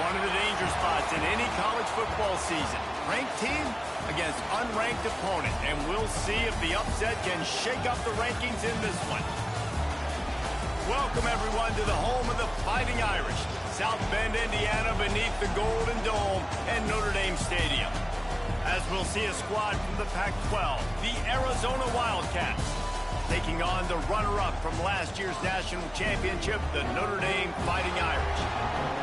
One of the danger spots in any college football season. Ranked team against unranked opponent. And we'll see if the upset can shake up the rankings in this one. Welcome, everyone, to the home of the Fighting Irish. South Bend, Indiana, beneath the Golden Dome and Notre Dame Stadium. As we'll see a squad from the Pac-12, the Arizona Wildcats, taking on the runner-up from last year's national championship, the Notre Dame Fighting Irish.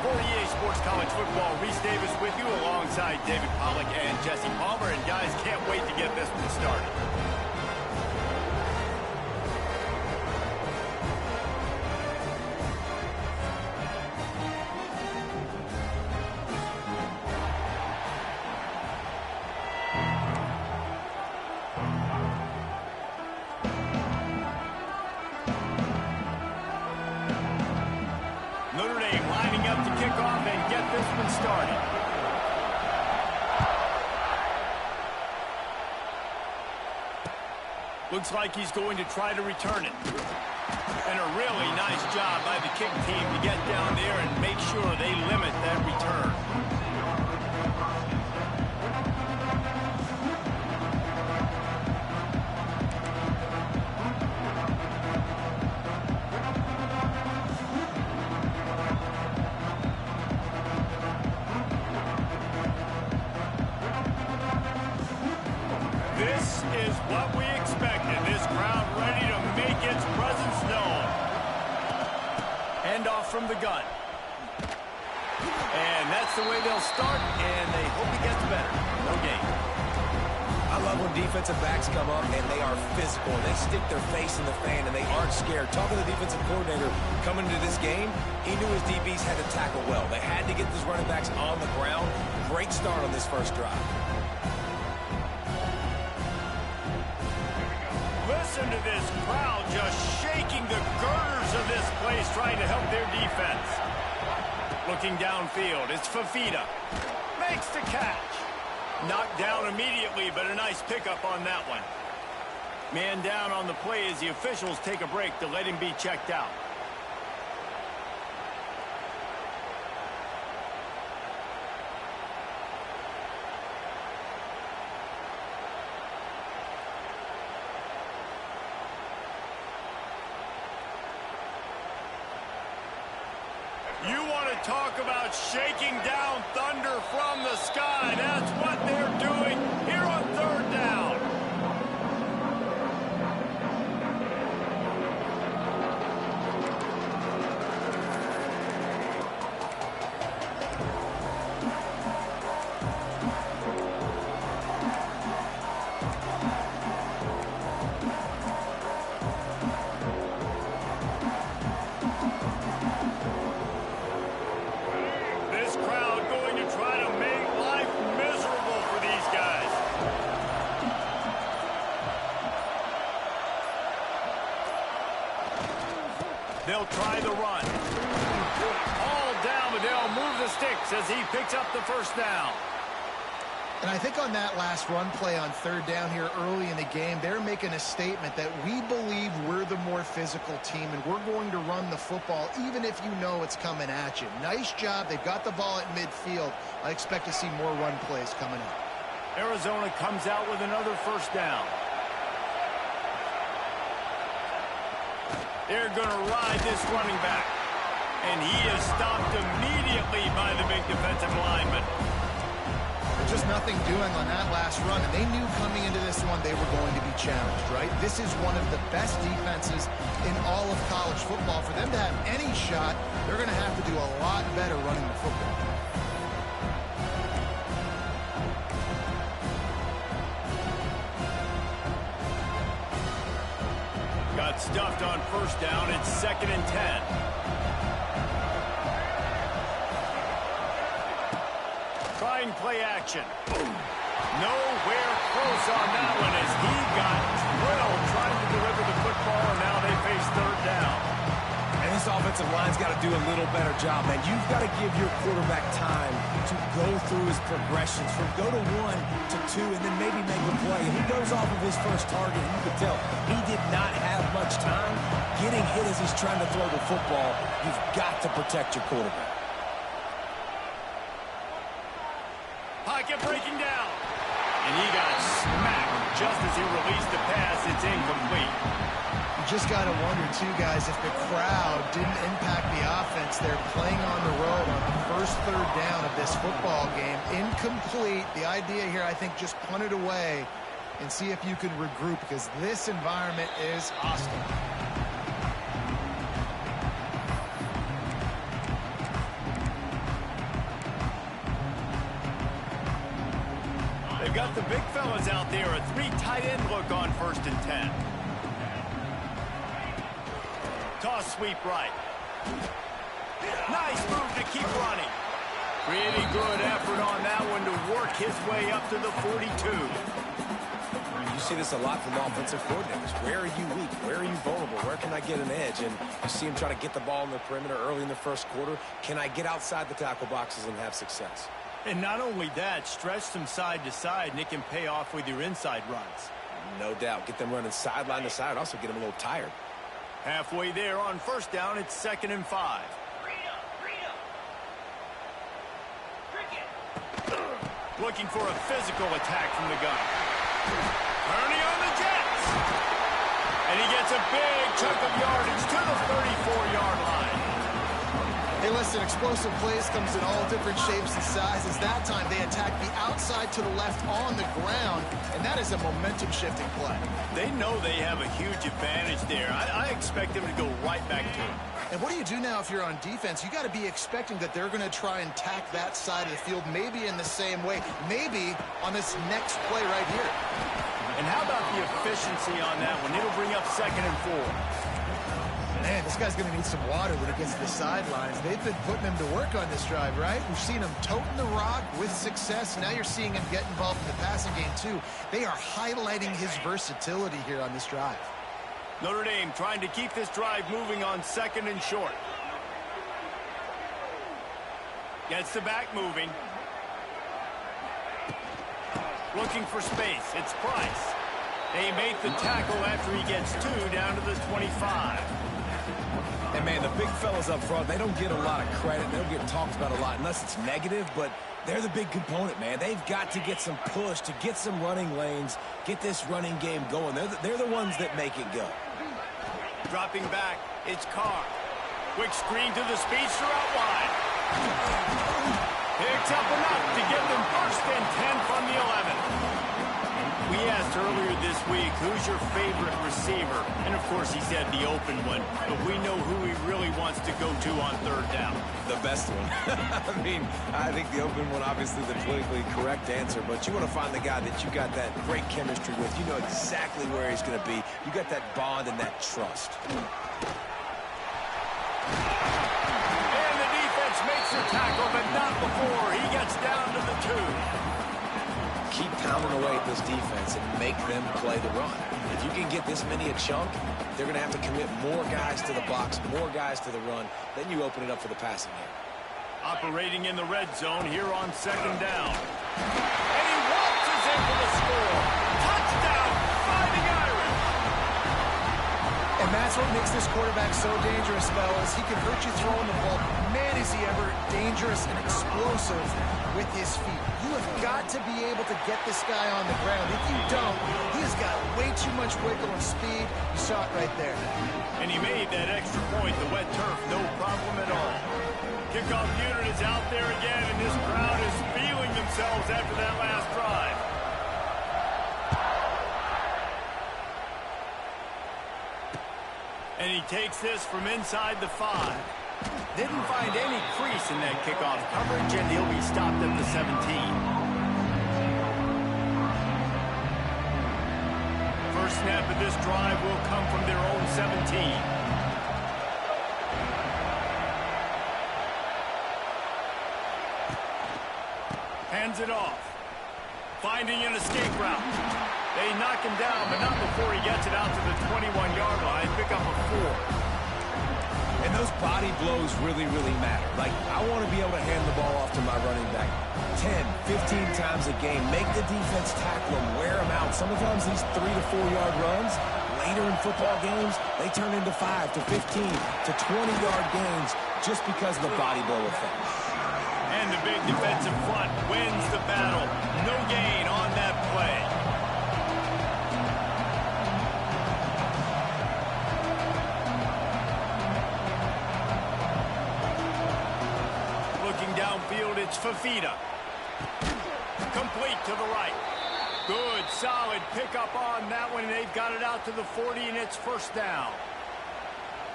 For EA Sports College Football, Reese Davis with you alongside David Pollack and Jesse Palmer. And guys, can't wait to get this one started. Notre Dame lining up to kick off and get this one started. Looks like he's going to try to return it. And a really nice job by the kick team to get down there and make sure they limit that return. This is what we expected. This crowd ready to make its presence known. Hand off from the gun. And that's the way they'll start, and they hope he gets better. No gain. I love when defensive backs come up and they are physical. They stick their face in the fan and they aren't scared. Talking to the defensive coordinator coming into this game, he knew his DBs had to tackle well. They had to get these running backs on the ground. Great start on this first drive. Listen to this crowd just shaking the girders of this place, trying to help their defense. Looking downfield, it's Fafita. Makes the catch. Knocked down immediately, but a nice pickup on that one. Man down on the play as the officials take a break to let him be checked out. You want to talk about shaking down thunder from the sky. That's what they're doing here on third down. They'll try the run. All down, but they'll move the sticks as he picks up the first down. And I think on that last run play on third down here early in the game, they're making a statement that we believe we're the more physical team and we're going to run the football even if you know it's coming at you. Nice job. They've got the ball at midfield. I expect to see more run plays coming up. Arizona comes out with another first down. They're going to ride this running back. And he is stopped immediately by the big defensive lineman. Just nothing doing on that last run, and they knew coming into this one they were going to be challenged, right? This is one of the best defenses in all of college football. For them to have any shot, they're going to have to do a lot better running the football. Got stuffed on first down. It's 2nd and 10. Trying play action. Nowhere close on that one as he got drilled trying to deliver the football, and now they face third down. And this offensive line's got to do a little better job, man. You've got to give your quarterback time to go through his progressions from go to 1 to 2 and then maybe make a play. And he goes off of his first target, and you can tell he did not have much time getting hit as he's trying to throw the football. You've got to protect your quarterback. Pocket breaking down. And he got smacked just as he released the pass. It's incomplete. You just got to wonder, too, guys, if the crowd didn't impact the offense. They're playing on the road on the first third down of this football game. Incomplete. The idea here, I think, just punt it away and see if you can regroup, because this environment is hostile. They've got the big fellas out there. A 3 tight end look on 1st and 10. Toss sweep right. Nice move to keep running. Pretty good effort on that one to work his way up to the 42. You see this a lot from offensive coordinators. Where are you weak? Where are you vulnerable? Where can I get an edge? And you see him try to get the ball in the perimeter early in the first quarter. Can I get outside the tackle boxes and have success? And not only that, stretch them side to side, and it can pay off with your inside runs. No doubt. Get them running sideline to side. Also get them a little tired. Halfway there on 1st down, it's 2nd and 5. Looking for a physical attack from the gun. Turning on the Jets. And he gets a big chunk of yardage to the 34-yard line. Hey, listen, explosive plays comes in all different shapes and sizes. That time they attack the outside to the left on the ground, and that is a momentum-shifting play. They know they have a huge advantage there. I expect them to go right back to it. And what do you do now if you're on defense? You got to be expecting that they're going to try and tack that side of the field, maybe in the same way, maybe on this next play right here. And how about the efficiency on that one? It'll bring up 2nd and 4. Man, this guy's going to need some water when he gets to the sidelines. They've been putting him to work on this drive, right? We've seen him toting the rock with success. Now you're seeing him get involved in the passing game, too. They are highlighting his versatility here on this drive. Notre Dame trying to keep this drive moving on 2nd and short. Gets the back moving. Looking for space. It's Price. They make the tackle after he gets 2 down to the 25. And, man, the big fellas up front, they don't get a lot of credit. They don't get talked about a lot unless it's negative, but they're the big component, man. They've got to get some push, to get some running lanes, get this running game going. They're the ones that make it go. Dropping back, it's Carr. Quick screen to the speedster out wide. Picks up enough to give them 1st and 10 from the 11. We asked earlier this week, who's your favorite receiver? And, of course, he said the open one. But we know who he really wants to go to on 3rd down. The best one. I mean, I think the open one, obviously the politically correct answer, but you want to find the guy that you got that great chemistry with. You know exactly where he's going to be. You got that bond and that trust. And the defense makes the tackle, but not before he gets down to the 2. Keep pounding away at this defense and make them play the run. If you can get this many a chunk, they're going to have to commit more guys to the box, more guys to the run. Then you open it up for the passing game. Operating in the red zone here on 2nd down. And he waltzes in for the score. Touchdown, Fighting Irish. And that's what makes this quarterback so dangerous, fellas. He can hurt you throwing the ball. Man, is he ever dangerous and explosive with his feet. You have got to be able to get this guy on the ground. If you don't, he has got way too much wiggle and speed. You saw it right there. And he made that extra point, the wet turf, no problem at all. Kickoff unit is out there again, and this crowd is feeling themselves after that last drive. And he takes this from inside the 5. Didn't find any crease in that kickoff coverage, and he'll be stopped at the 17. First snap of this drive will come from their own 17. Hands it off. Finding an escape route. They knock him down, but not before he gets it out to the 21-yard line. Pick up a 4. And those body blows really, really matter. Like, I want to be able to hand the ball off to my running back 10, 15 times a game. Make the defense tackle him, wear him out. Sometimes these 3 to 4 yard runs, later in football games, they turn into 5 to 15 to 20-yard gains just because of the body blow effect. And the big defensive front wins the battle. No gain on that play. Looking downfield, it's Fafita. Complete to the right. Good, solid pickup on that one, and they've got it out to the 40, and it's first down.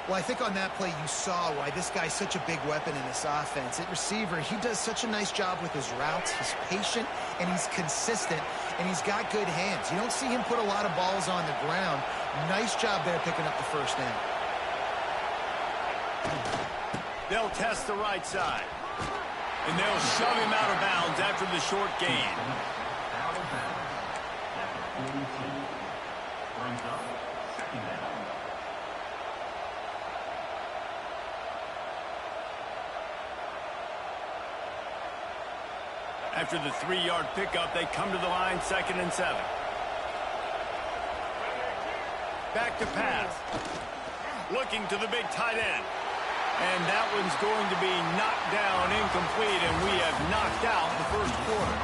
Well, I think on that play you saw why this guy's such a big weapon in this offense. At receiver, he does such a nice job with his routes. He's patient, and he's consistent, and he's got good hands. You don't see him put a lot of balls on the ground. Nice job there picking up the first down. They'll test the right side. And they'll shove him out of bounds after the short gain. After the 3-yard pickup, they come to the line, 2nd and 7. Back to pass. Looking to the big tight end. And that one's going to be knocked down, incomplete, and we have knocked out the first quarter.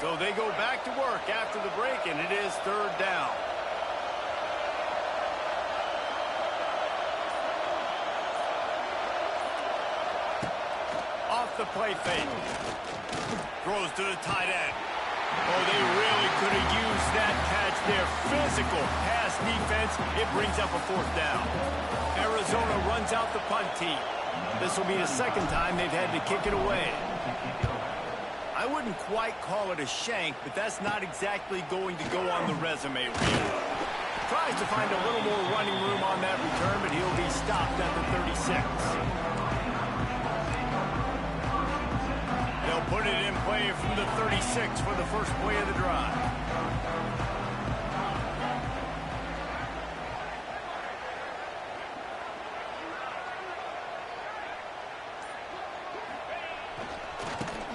So they go back to work after the break, and it is 3rd down. Off the play fake. Throws to the tight end. Oh, they really could have used that catch there. Physical pass defense. It brings up a 4th down. Arizona runs out the punt team. This will be the 2nd time they've had to kick it away. I wouldn't quite call it a shank, but that's not exactly going to go on the resume reel. Tries to find a little more running room on that return, but he'll be stopped at the 36. They'll put it in play from the 36 for the first play of the drive.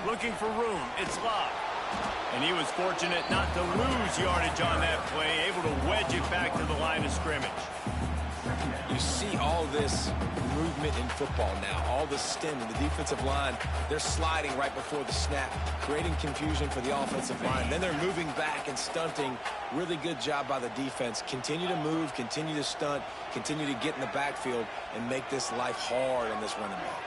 Looking for room. It's Locke. And he was fortunate not to lose yardage on that play, able to wedge it back to the line of scrimmage. You see all this movement in football now, all the stem in the defensive line. They're sliding right before the snap, creating confusion for the offensive line. Then they're moving back and stunting. Really good job by the defense. Continue to move, continue to stunt, continue to get in the backfield, and make this life hard on this running back.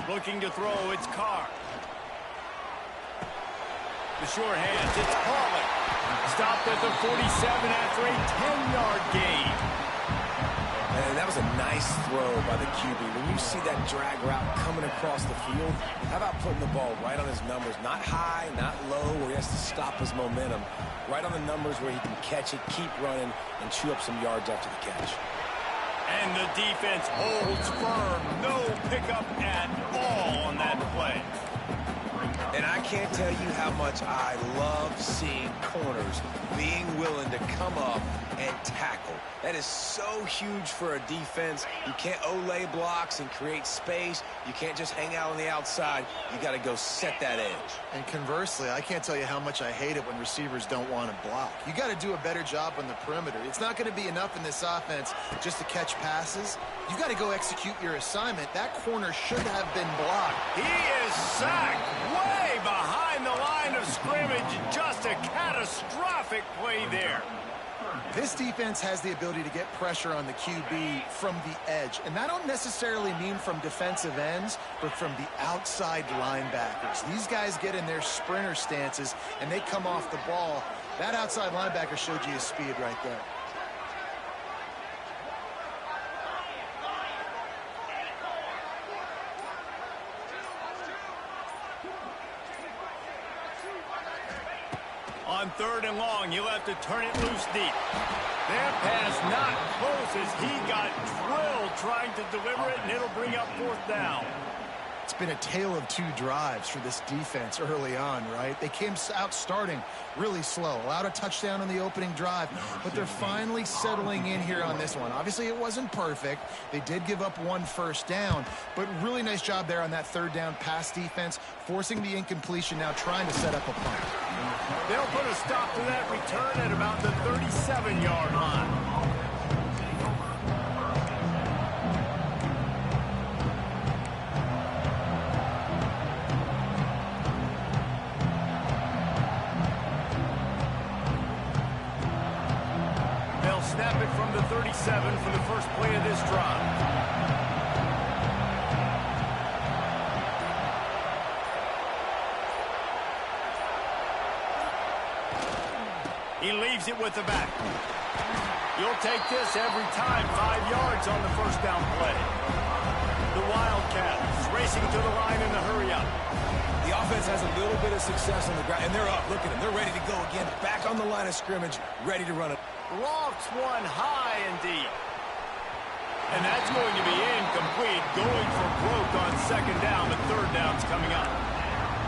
Looking to throw, it's Carr. The short hands, it's Pauling. Stopped at the 47 after a 10-yard gain. And that was a nice throw by the QB. When you see that drag route coming across the field, how about putting the ball right on his numbers? Not high, not low, where he has to stop his momentum. Right on the numbers where he can catch it, keep running, and chew up some yards after the catch. And the defense holds firm. No pickup at all on that play. And I can't tell you how much I love seeing corners being willing to come up and tackle. That is so huge for a defense. You can't Olay blocks and create space. You can't just hang out on the outside. You got to go set that edge. And conversely, I can't tell you how much I hate it when receivers don't want to block. You got to do a better job on the perimeter. It's not going to be enough in this offense just to catch passes. You got to go execute your assignment. That corner should have been blocked. He is sacked way behind the line of scrimmage. Just a catastrophic play there. This defense has the ability to get pressure on the QB from the edge. And that don't necessarily mean from defensive ends, but from the outside linebackers. These guys get in their sprinter stances, and they come off the ball. That outside linebacker showed you his speed right there. On 3rd and long, you'll have to turn it loose deep. That pass not close as he got drilled trying to deliver it, and it'll bring up 4th down. It's been a tale of two drives for this defense early on, right? They came out starting really slow, allowed a touchdown on the opening drive, but they're finally settling in here on this one. Obviously, it wasn't perfect. They did give up 1 first down, but really nice job there on that third down pass defense, forcing the incompletion, now trying to set up a punt. They'll put a stop to that return at about the 37-yard line. Snap it from the 37 for the first play of this drive. He leaves it with the back. You'll take this every time. 5 yards on the first down play. The Wildcats racing to the line in the hurry-up. The offense has a little bit of success on the ground, and they're up. Look at them. They're ready to go again. Back on the line of scrimmage, ready to run it. Lofts one high and deep. And that's going to be incomplete. Going for broke on second down, but third down's coming up.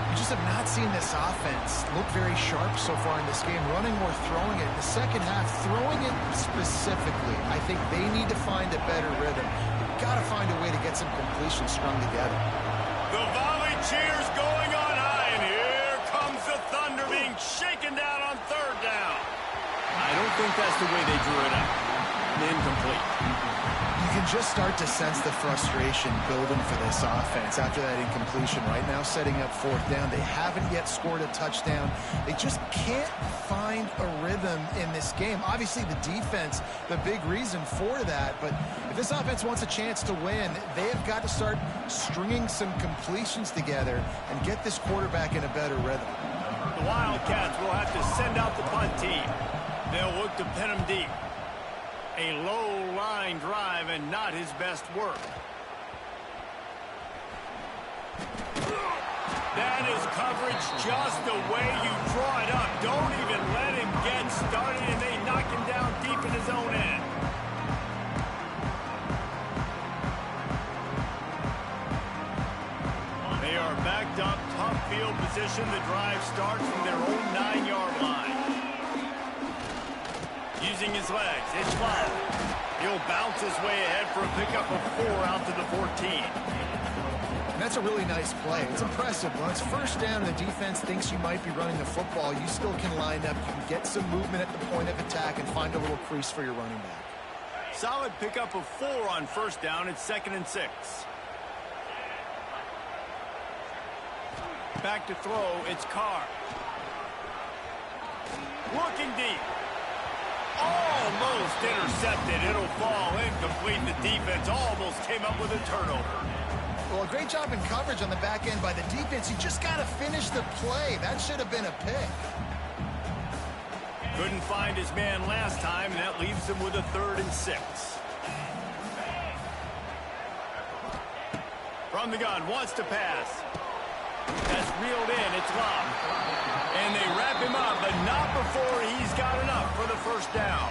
You just have not seen this offense look very sharp so far in this game, running or throwing it. In the second half, throwing it specifically, I think they need to find a better rhythm. You've got to find a way to get some completion strung together. The volley cheers going on high, and here comes the Thunder being shaken down on third down. I don't think that's the way they drew it up. Incomplete. You can just start to sense the frustration building for this offense after that incompletion. Right now, setting up fourth down. They haven't yet scored a touchdown. They just can't find a rhythm in this game. Obviously, the defense, the big reason for that. But if this offense wants a chance to win, they have got to start stringing some completions together and get this quarterback in a better rhythm. The Wildcats will have to send out the punt team. They'll look to pin him deep. A low line drive and not his best work. That is coverage just the way you draw it up. Don't even let him get started, and they knock him down deep in his own end. They are backed up, tough field position. The drive starts from their own 9-yard line. Using his legs, it's foul. He'll bounce his way ahead for a pickup of 4 out to the 14. And that's a really nice play. It's impressive. When it's first down and the defense thinks you might be running the football, you still can line up. You can get some movement at the point of attack and find a little crease for your running back. Solid pickup of 4 on first down. It's 2nd and 6. Back to throw, it's Carr. Looking deep. Almost intercepted. It'll fall incomplete. The defense almost came up with a turnover. Well, a great job in coverage on the back end by the defense. You just got to finish the play. That should have been a pick. Couldn't find his man last time, and that leaves him with a 3rd and 6. From the gun, wants to pass. That's reeled in. It's locked. And they wrap him up, but not before he's got enough for the first down.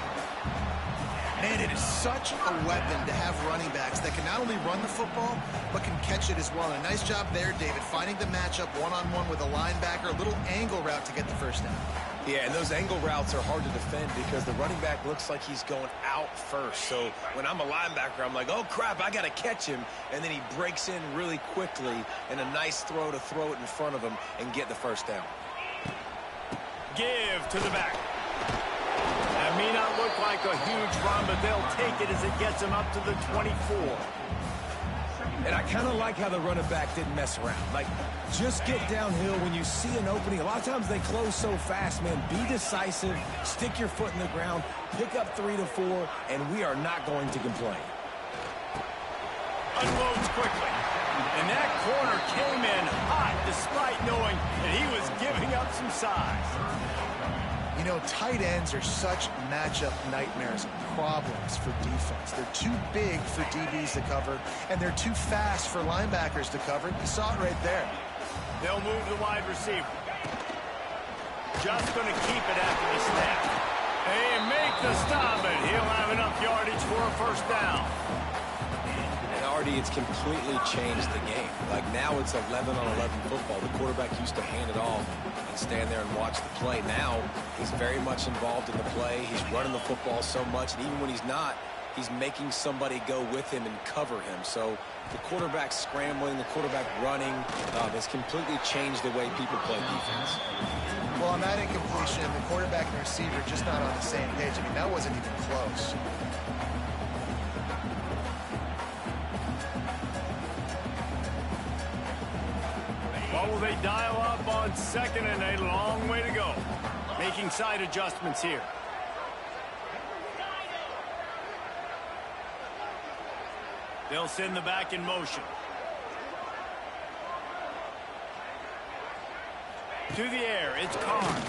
Man, it is such a weapon to have running backs that can not only run the football, but can catch it as well. And a nice job there, David, finding the matchup one-on-one with a linebacker, a little angle route to get the first down. Yeah, and those angle routes are hard to defend because the running back looks like he's going out first. So when I'm a linebacker, I'm like, oh, crap, I got to catch him. And then he breaks in really quickly, and a nice throw to throw it in front of him and get the first down. Give to the back. That may not look like a huge run, but they'll take it as it gets them up to the 24. And I kind of like how the running back didn't mess around. Like, just get downhill when you see an opening. A lot of times they close so fast, man. Be decisive, stick your foot in the ground, pick up 3 to 4, and we are not going to complain. Unloads quickly. And that corner came in hot despite knowing that he was giving up some size. You know, tight ends are such matchup nightmares and problems for defense. They're too big for DBs to cover, and they're too fast for linebackers to cover. You saw it right there. They'll move the wide receiver. Just going to keep it after the snap. They make the stop, and he'll have enough yardage for a first down. And already it's completely changed the game. Like now it's 11-on-11 football. The quarterback used to hand it off and stand there and watch the play. Now he's very much involved in the play. He's running the football so much, and even when he's not, he's making somebody go with him and cover him. So the quarterback scrambling, the quarterback running has completely changed the way people play defense. Well, on that incompletion, the quarterback and the receiver just not on the same page. I mean, that wasn't even close. What will they dial up on second and a long way to go? Making side adjustments here. They'll send the back in motion. To the air, it's Carr.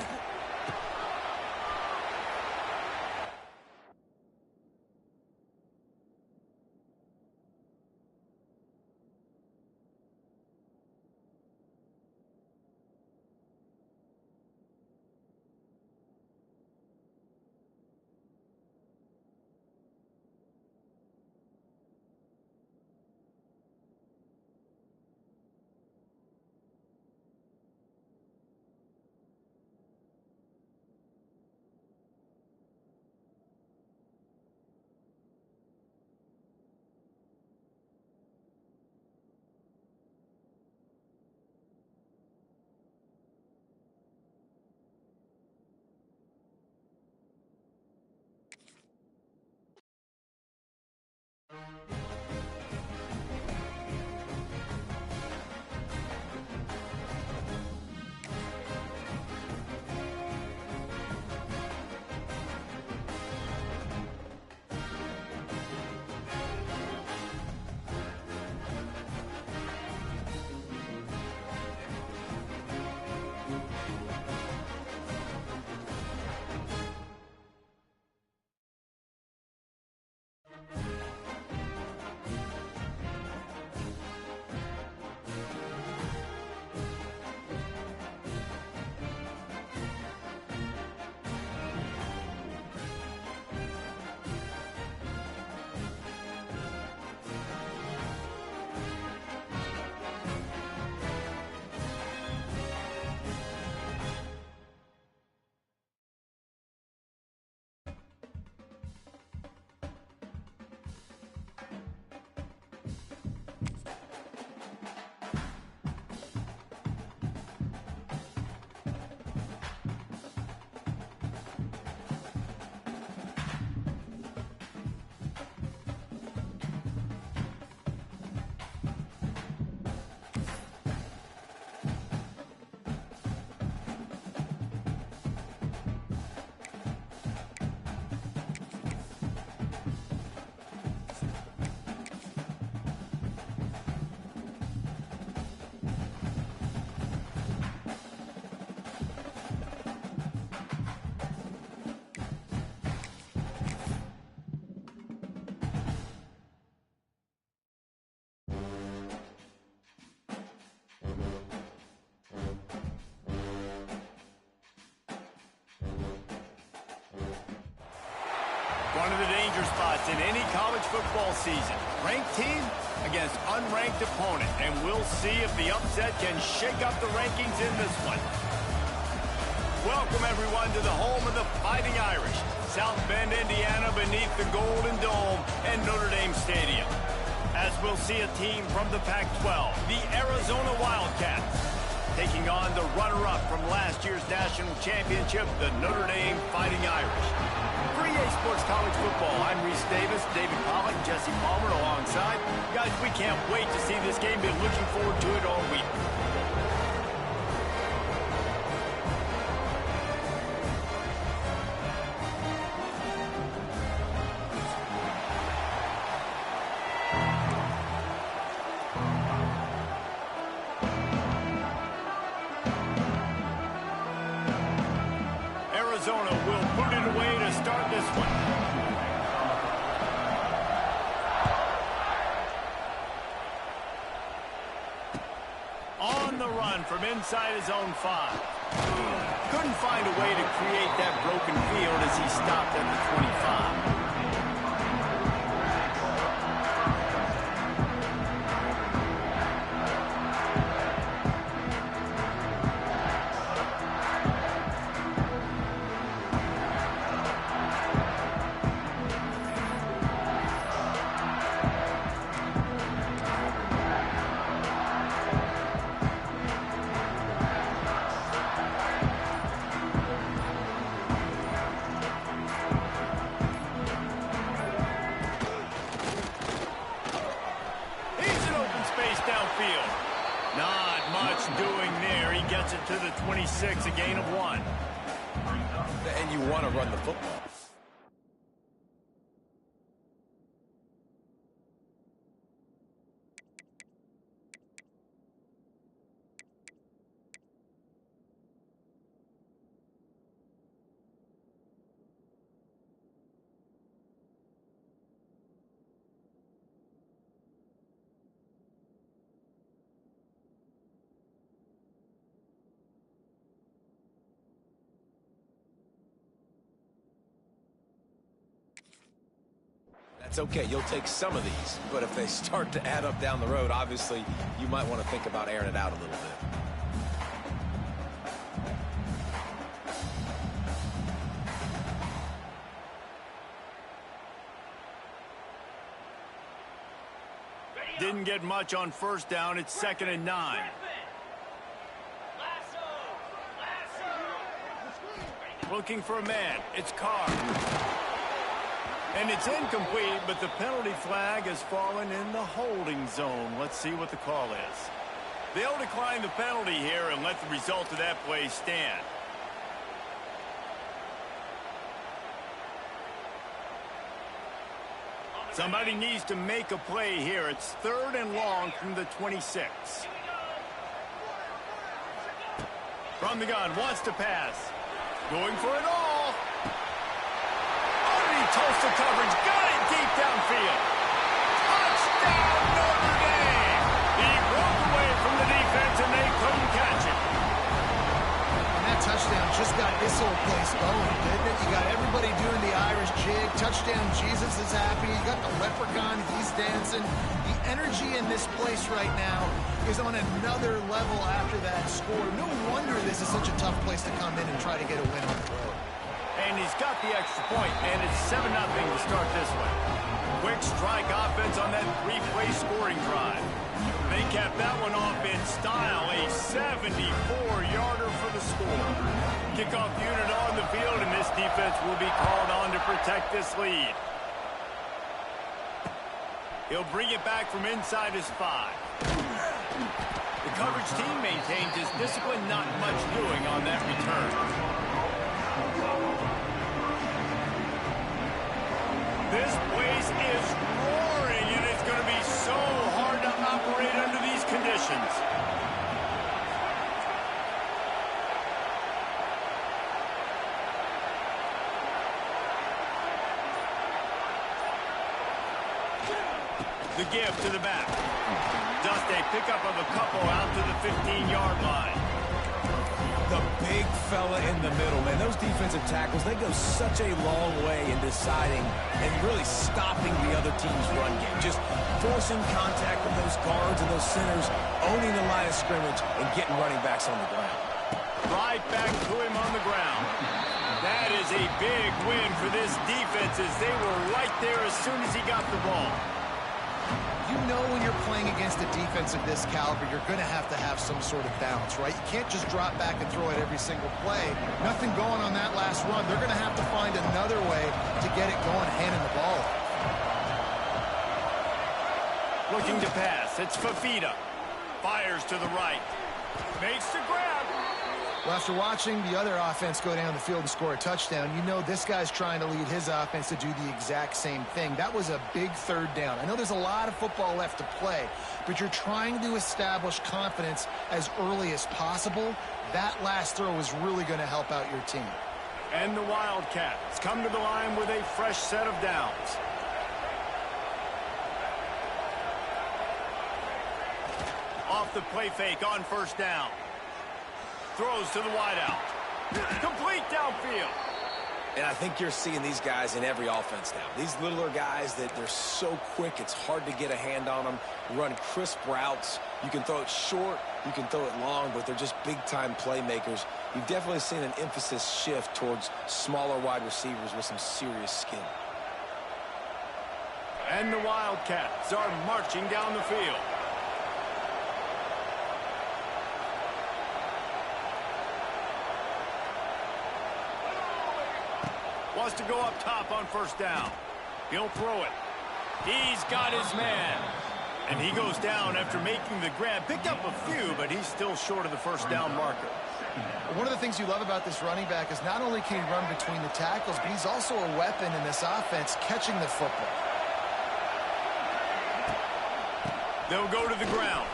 One of the danger spots in any college football season. Ranked team against unranked opponent. And we'll see if the upset can shake up the rankings in this one. Welcome, everyone, to the home of the Fighting Irish. South Bend, Indiana, beneath the Golden Dome and Notre Dame Stadium. As we'll see a team from the Pac-12, the Arizona Wildcats, taking on the runner-up from last year's national championship, the Notre Dame Fighting Irish. For EA Sports College Football, I'm Reese Davis, David Pollack, Jesse Palmer alongside. Guys, we can't wait to see this game. Been looking forward to it all week. Arizona will put it away to start this one. On the run from inside his own 5. Couldn't find a way to create that broken field as he stopped at the 25. field. Not much doing there. He gets it to the 26, a gain of 1. And you want to run the football. It's okay, you'll take some of these, but if they start to add up down the road, obviously, you might want to think about airing it out a little bit. Didn't get much on first down. It's 2nd and 9. Looking for a man. It's Carr. And it's incomplete, but the penalty flag has fallen in the holding zone. Let's see what the call is. They'll decline the penalty here and let the result of that play stand. Somebody needs to make a play here. It's 3rd and long from the 26. From the gun, wants to pass. Going for it all. Tulsa coverage, got it deep downfield. Touchdown, Notre Dame! He broke away from the defense, and they couldn't catch it. And that touchdown just got this whole place going, didn't it? You got everybody doing the Irish jig. Touchdown, Jesus is happy. You got the leprechaun, he's dancing. The energy in this place right now is on another level after that score. No wonder this is such a tough place to come in and try to get a win on the road. And he's got the extra point, and it's 7-0 to start this way. Quick strike offense on that 3-play scoring drive. They capped that one off in style, a 74-yarder for the score. Kickoff unit on the field, and this defense will be called on to protect this lead. He'll bring it back from inside his 5. The coverage team maintains his discipline, not much doing on that return. This place is roaring, and it's going to be so hard to operate under these conditions. The give to the back. Just a pickup of a couple out to the 15-yard line. The big fella in the middle, man. Those defensive tackles, they go such a long way in deciding and really stopping the other team's run game. Just forcing contact with those guards and those centers, owning the line of scrimmage, and getting running backs on the ground. Right back to him on the ground. That is a big win for this defense, as they were right there as soon as he got the ball. You know when you're playing against a defense of this caliber, you're going to have some sort of balance, right? You can't just drop back and throw it every single play. Nothing going on that last run. They're going to have to find another way to get it going, handing the ball off. Looking to pass. It's Fafita. Fires to the right. Makes the grab. Well, after watching the other offense go down the field and score a touchdown, you know this guy's trying to lead his offense to do the exact same thing. That was a big 3rd down. I know there's a lot of football left to play, but you're trying to establish confidence as early as possible. That last throw is really going to help out your team. And the Wildcats come to the line with a fresh set of downs. Off the play fake on 1st down. Throws to the wideout. Complete downfield. And I think you're seeing these guys in every offense now. These littler guys that they're so quick, it's hard to get a hand on them, run crisp routes. You can throw it short, you can throw it long, but they're just big-time playmakers. You've definitely seen an emphasis shift towards smaller wide receivers with some serious skill. And the Wildcats are marching down the field. Wants to go up top on 1st down. He'll throw it. He's got his man. And he goes down after making the grab. Picked up a few, but he's still short of the first down marker. One of the things you love about this running back is not only can he run between the tackles, but he's also a weapon in this offense catching the football. They'll go to the ground.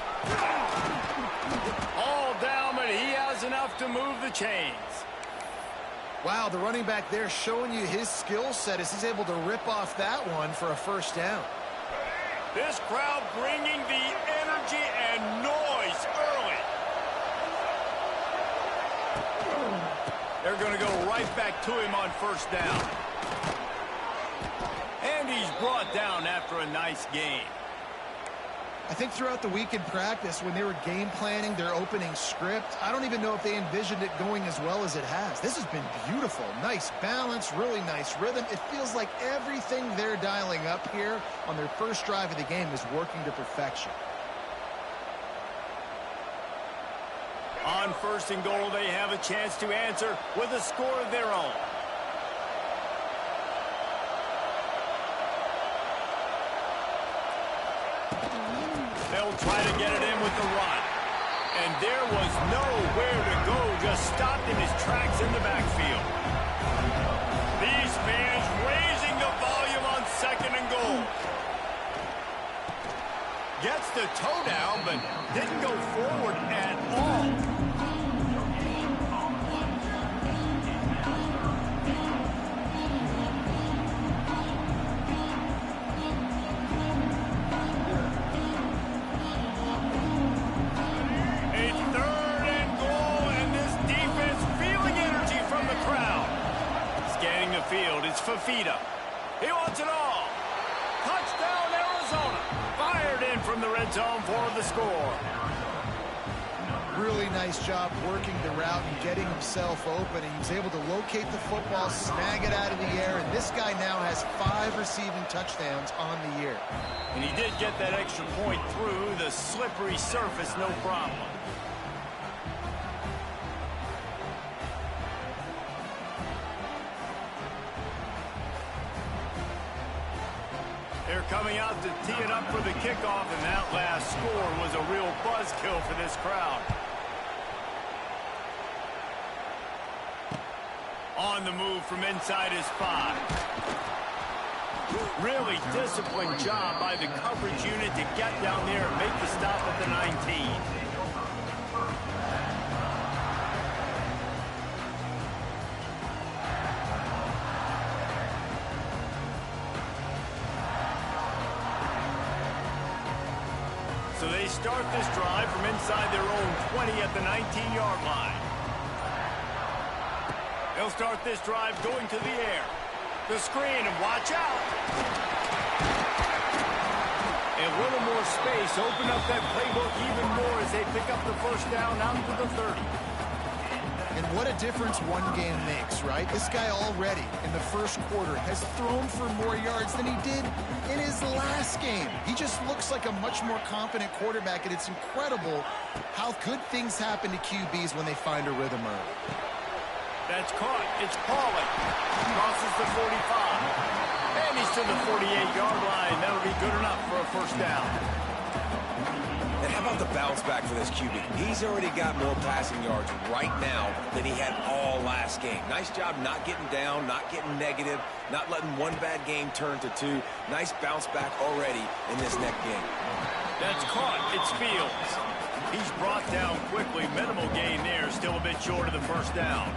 All down, but he has enough to move the chains. Wow, the running back there showing you his skill set as he's able to rip off that one for a first down. This crowd bringing the energy and noise early. They're going to go right back to him on first down. And he's brought down after a nice gain. I think throughout the week in practice, when they were game planning their opening script, I don't even know if they envisioned it going as well as it has. This has been beautiful. Nice balance, really nice rhythm. It feels like everything they're dialing up here on their first drive of the game is working to perfection. On first and goal, they have a chance to answer with a score of their own. They'll try to get it in with the run. And there was nowhere to go, just stopped in his tracks in the backfield. These fans raising the volume on second and goal. Gets the toe down, but didn't go forward at all. Field. It's Fafita. He wants it all. Touchdown, Arizona. Fired in from the red zone for the score. Really nice job working the route and getting himself open. And he was able to locate the football, snag it out of the air, and this guy now has 5 receiving touchdowns on the year. And he did get that extra point through the slippery surface, no problem. They're coming out to tee it up for the kickoff, and that last score was a real buzzkill for this crowd. On the move from inside his 5. Really disciplined job by the coverage unit to get down there and make the stop at the 19. So they start this drive from inside their own 20 at the 19-yard line. They'll start this drive going to the air. The screen, and watch out. A little more space, open up that playbook even more as they pick up the first down out to the 30. And what a difference one game makes, right? This guy already in the first quarter has thrown for more yards than he did in his last game. He just looks like a much more confident quarterback, and it's incredible how good things happen to QBs when they find a rhythm early. That's caught. It's Pauling. Crosses the 45. And he's to the 48-yard line. That'll be good enough for a first down. And how about the bounce back for this QB? He's already got more passing yards right now than he had all last game. Nice job not getting down, not getting negative, not letting one bad game turn to 2. Nice bounce back already in this next game. That's caught. It's Fields. He's brought down quickly. Minimal gain there. Still a bit short of the first down.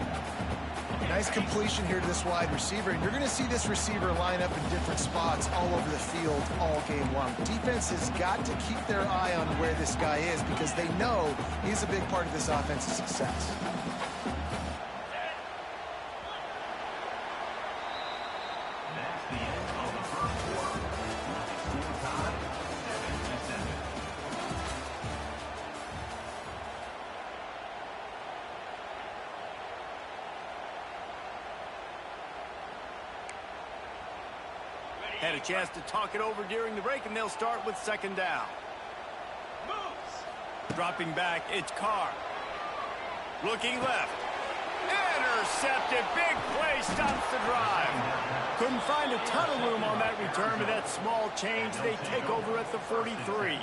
Nice completion here to this wide receiver, and you're going to see this receiver line up in different spots all over the field all game long. Defense has got to keep their eye on where this guy is because they know he's a big part of this offense's success. Had a chance to talk it over during the break, and they'll start with second down. Moves. Dropping back, it's Carr. Looking left. Intercepted. Big play stops the drive. Couldn't find a ton of room on that return, but that small change, they take over at the 43.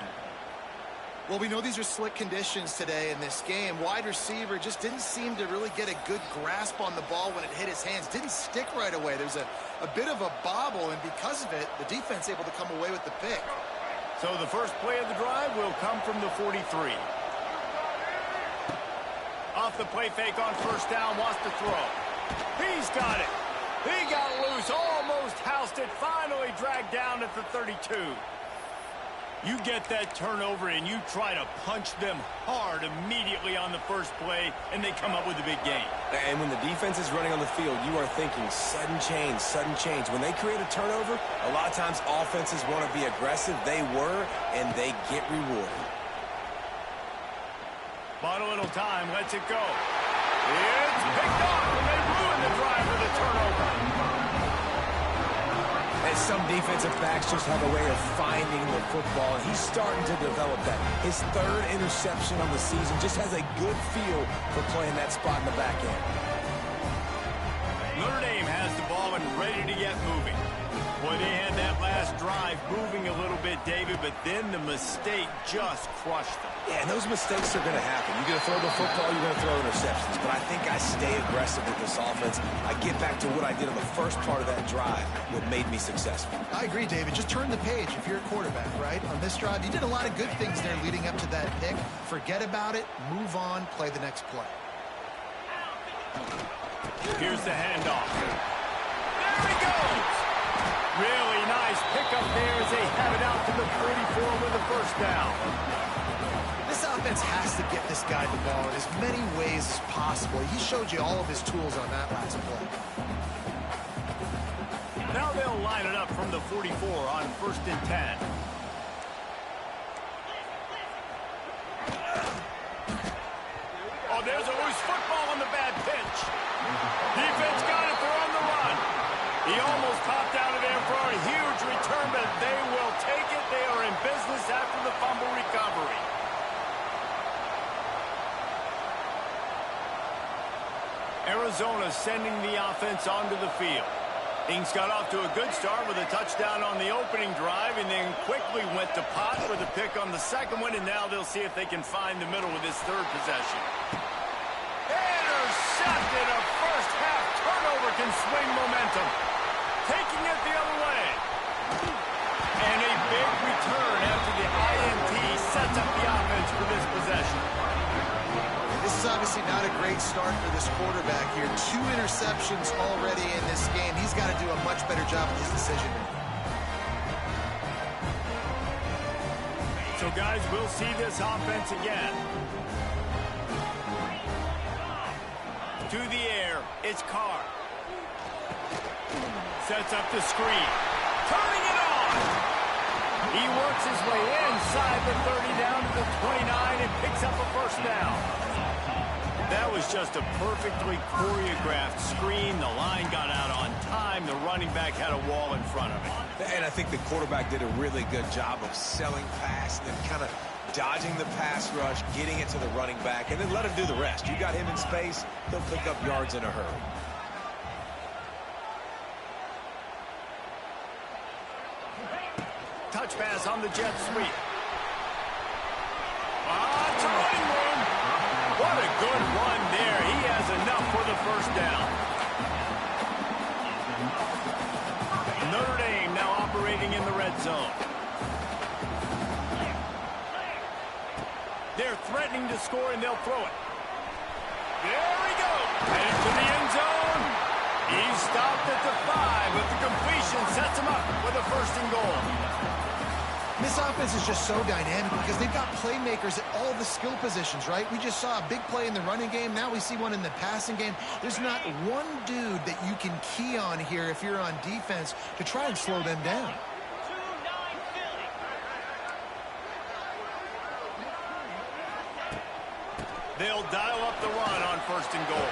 Well, we know these are slick conditions today in this game. Wide receiver just didn't seem to really get a good grasp on the ball when it hit his hands. Didn't stick right away. There's a bit of a bobble, and because of it, the defense able to come away with the pick. So the first play of the drive will come from the 43. Off the play fake on first down, wants to throw. He's got it. He got loose, almost housed it, finally dragged down at the 32. You get that turnover and you try to punch them hard immediately on the first play, and they come up with a big gain. And when the defense is running on the field, you are thinking sudden change, sudden change. When they create a turnover, a lot of times offenses want to be aggressive. They were, and they get rewarded. Bought a little time, lets it go. It's picked off, and they ruin the drive with a turnover. And some defensive backs just have a way of finding the football, and he's starting to develop that. His third interception on the season, just has a good feel for playing that spot in the back end. Notre Dame has the ball and ready to get moving. Boy, they had that last drive moving a little bit, David, but then the mistake just crushed them. Yeah, and those mistakes are going to happen. You're going to throw the football, you're going to throw interceptions. But I think I stay aggressive with this offense. I get back to what I did on the first part of that drive, what made me successful. I agree, David. Just turn the page if you're a quarterback, right? On this drive, you did a lot of good things there leading up to that pick. Forget about it, move on, play the next play. Here's the handoff. There he goes! Really nice pickup there as they have it out to the 44 with a first down. This offense has to get this guy the ball in as many ways as possible. He showed you all of his tools on that last play. Now they'll line it up from the 44 on 1st and 10. Oh, there's a loose football on the bad pitch. Defense got it. They're on the run. He almost popped out of there for a huge return, but they will take it. They are in business after the fumble recovery. Arizona sending the offense onto the field. Things got off to a good start with a touchdown on the opening drive and then quickly went to pot with a pick on the second one, and now they'll see if they can find the middle with this third possession. Intercepted. A first half turnover can swing momentum. Taking it the other way. And a big return after the INT sets up the offense for this possession. This is obviously not a great start for this quarterback here. 2 interceptions already in this game. He's got to do a much better job with his decision making. So, guys, we'll see this offense again. To the air, it's Carr. Sets up the screen. Turning it on. He works his way inside the 30 down to the 29 and picks up a first down. That was just a perfectly choreographed screen. The line got out on time. The running back had a wall in front of it. And I think the quarterback did a really good job of selling past and kind of dodging the pass rush, getting it to the running back, and then let him do the rest. You got him in space, he'll pick up yards in a hurry. Touch pass on the jet sweep. It's a running room. What a good run there. He has enough for the first down. Notre Dame now operating in the red zone. They're threatening to score, and they'll throw it. There we go. Headed to the end zone. He's stopped at the 5, but the completion sets him up with a first and goal. This offense is just so dynamic because they've got playmakers at all the skill positions, right? We just saw a big play in the running game. Now we see one in the passing game. There's not one dude that you can key on here if you're on defense to try and slow them down. They'll dial up the run on first and goal.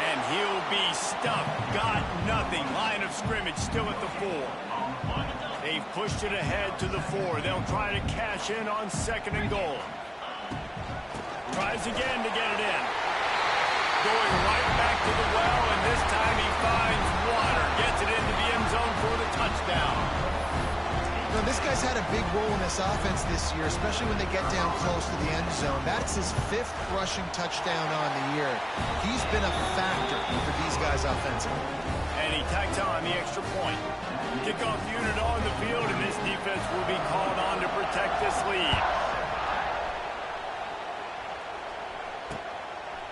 And he'll be stuffed. Got nothing. Line of scrimmage still at the 4. They've pushed it ahead to the 4. They'll try to cash in on second and goal. Tries again to get it in. Going right back to the well, and this time he finds water. Gets it into the end zone for the touchdown. You know, this guy's had a big role in this offense this year, especially when they get down close to the end zone. That's his 5th rushing touchdown on the year. He's been a factor for these guys offensively. And he tacks on the extra point. Kickoff unit on the field, and this defense will be called on to protect this lead.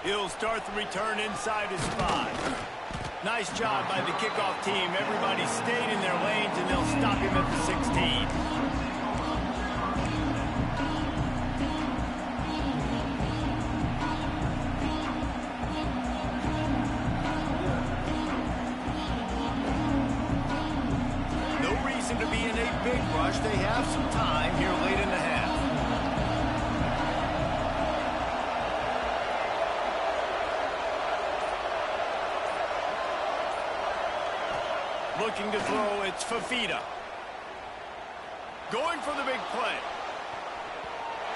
He'll start the return inside his 5. Nice job by the kickoff team. Everybody stayed in their lanes, and they'll stop him at the 16. No reason to be in a big rush. They have some time here late in the half. Looking to throw, it's Fafita. Going for the big play.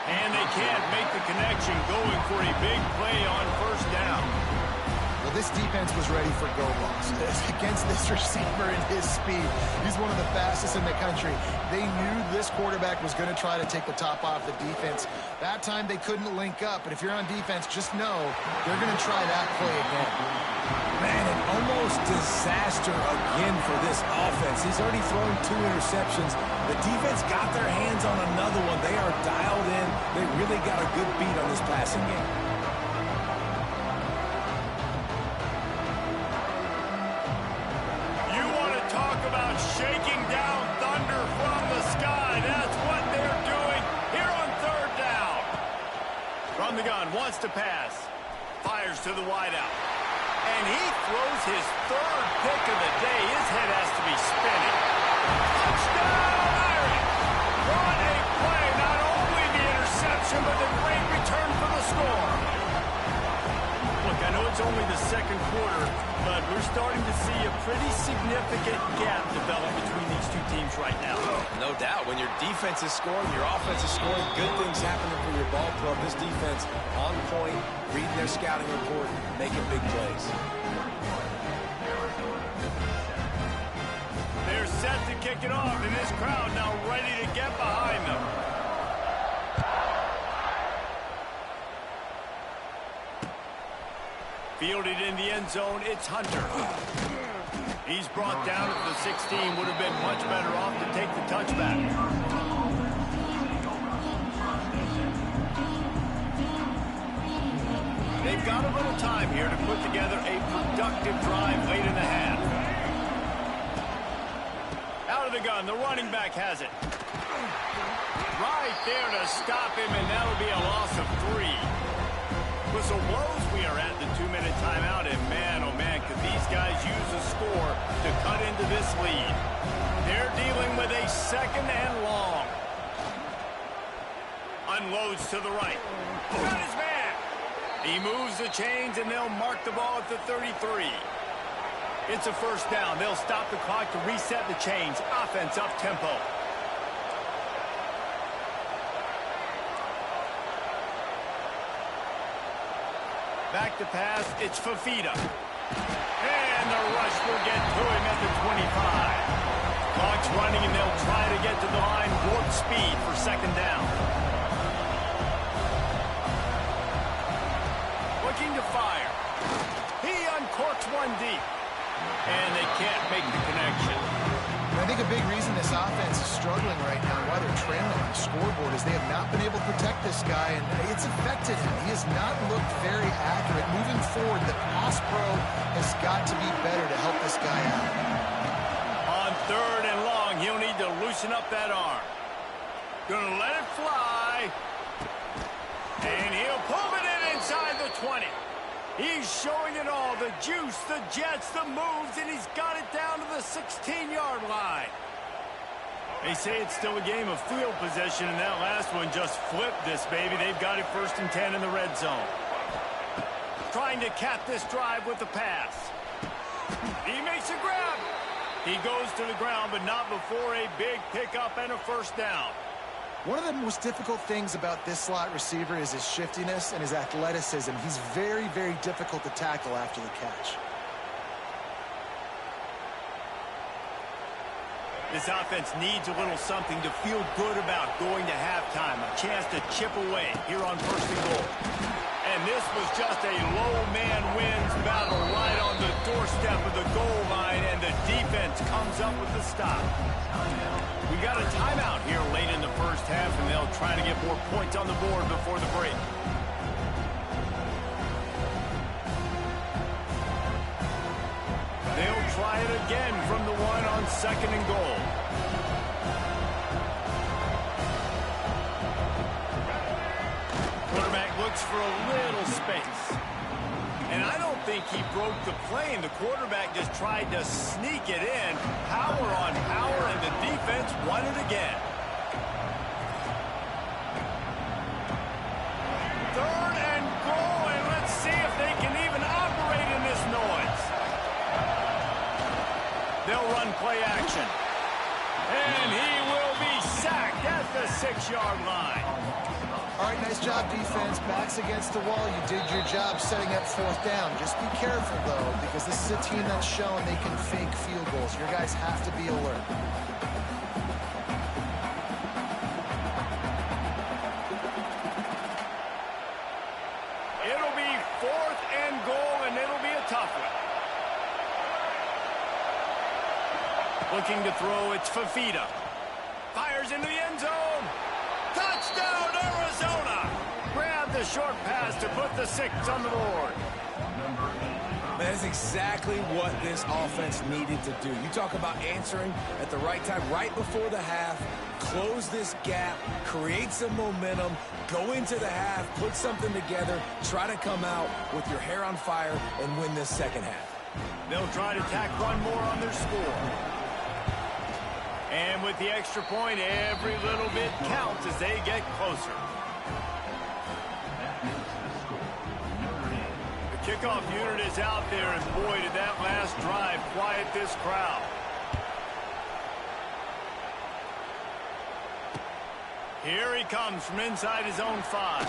And they can't make the connection, going for a big play on first down. Well, this defense was ready for go balls. Against this receiver and his speed, he's one of the fastest in the country. They knew this quarterback was going to try to take the top off the defense. That time they couldn't link up, but if you're on defense, just know they're going to try that play again. Man, an almost disaster again for this offense. He's already thrown 2 interceptions. The defense got their hands on another one. They are dialed in. They really got a good beat on this passing game. You want to talk about shaking down thunder from the sky. That's what they're doing here on third down. From the gun, wants to pass. Fires to the wideout. And he throws his 3rd pick of the day. His head has to be spinning. Touchdown, Irish! What a play. Not only the interception, but the great return for the score. Look, I know it's only the 2nd quarter, but we're starting to see a pretty significant gap develop between these two teams right now. No doubt. When your defense is scoring, your offense is scoring, good things happening for your ball club. This defense on point, reading their scouting report, making big plays. They're set to kick it off, and this crowd now ready to get behind them. Fielded in the end zone, it's Hunter. He's brought down at the 16. Would have been much better off to take the touchback. They've got a little time here to put together a productive drive late in the half. Out of the gun, the running back has it. Right there to stop him, and that'll be a loss of 3. Whistle blows, we are at the 2-minute timeout, and man, oh man, could these guys use a score to cut into this lead. They're dealing with a 2nd and long. Unloads to the right. Got his man. He moves the chains, and they'll mark the ball at the 33. It's a first down. They'll stop the clock to reset the chains. Offense up tempo. Back to pass, it's Fafita. And the rush will get to him at the 25. Clock's running, and they'll try to get to the line. Warp speed for 2nd down. Looking to fire. He uncorks one deep. And they can't make the connection. I think a big reason this offense is struggling right now, why they're trailing on the scoreboard, is they have not been able to protect this guy, and it's affected him. He has not looked very accurate. Moving forward, the pass pro has got to be better to help this guy out. On 3rd and long, he'll need to loosen up that arm. Gonna let it fly. And he'll pull it in inside the 20. He's showing it all, the juice, the jets, the moves, and he's got it down to the 16-yard line. They say it's still a game of field possession, and that last one just flipped this baby. They've got it 1st and 10 in the red zone. Trying to cap this drive with the pass. He makes a grab. He goes to the ground, but not before a big pickup and a first down. One of the most difficult things about this slot receiver is his shiftiness and his athleticism. He's very, very difficult to tackle after the catch. This offense needs a little something to feel good about going to halftime. A chance to chip away here on 1st and goal. And this was just a low man wins battle right on the doorstep of the goal line, and the defense comes up with the stop. We got a timeout here late in the first half, and they'll try to get more points on the board before the break. They'll try it again from the one on 2nd and goal. Quarterback looks for a little space. And I don't think he broke the play, and the quarterback just tried to sneak it in. Power on power, and the defense won it again. 3rd and goal, and let's see if they can even operate in this noise. They'll run play action. And he will be sacked at the 6-yard line. All right, nice job, defense. Backs against the wall. You did your job setting up 4th down. Just be careful, though, because this is a team that's shown they can fake field goals. Your guys have to be alert. It'll be 4th and goal, and it'll be a tough one. Looking to throw, it's Fafita. Fires into the end zone. Touchdown, Arizona! Grab the short pass to put the 6 on the board. That is exactly what this offense needed to do. You talk about answering at the right time, right before the half, close this gap, create some momentum, go into the half, put something together, try to come out with your hair on fire and win this 2nd half. They'll try to tack one more on their score. And with the extra point, every little bit counts as they get closer. The kickoff unit is out there, and boy, did that last drive quiet this crowd. Here he comes from inside his own 5.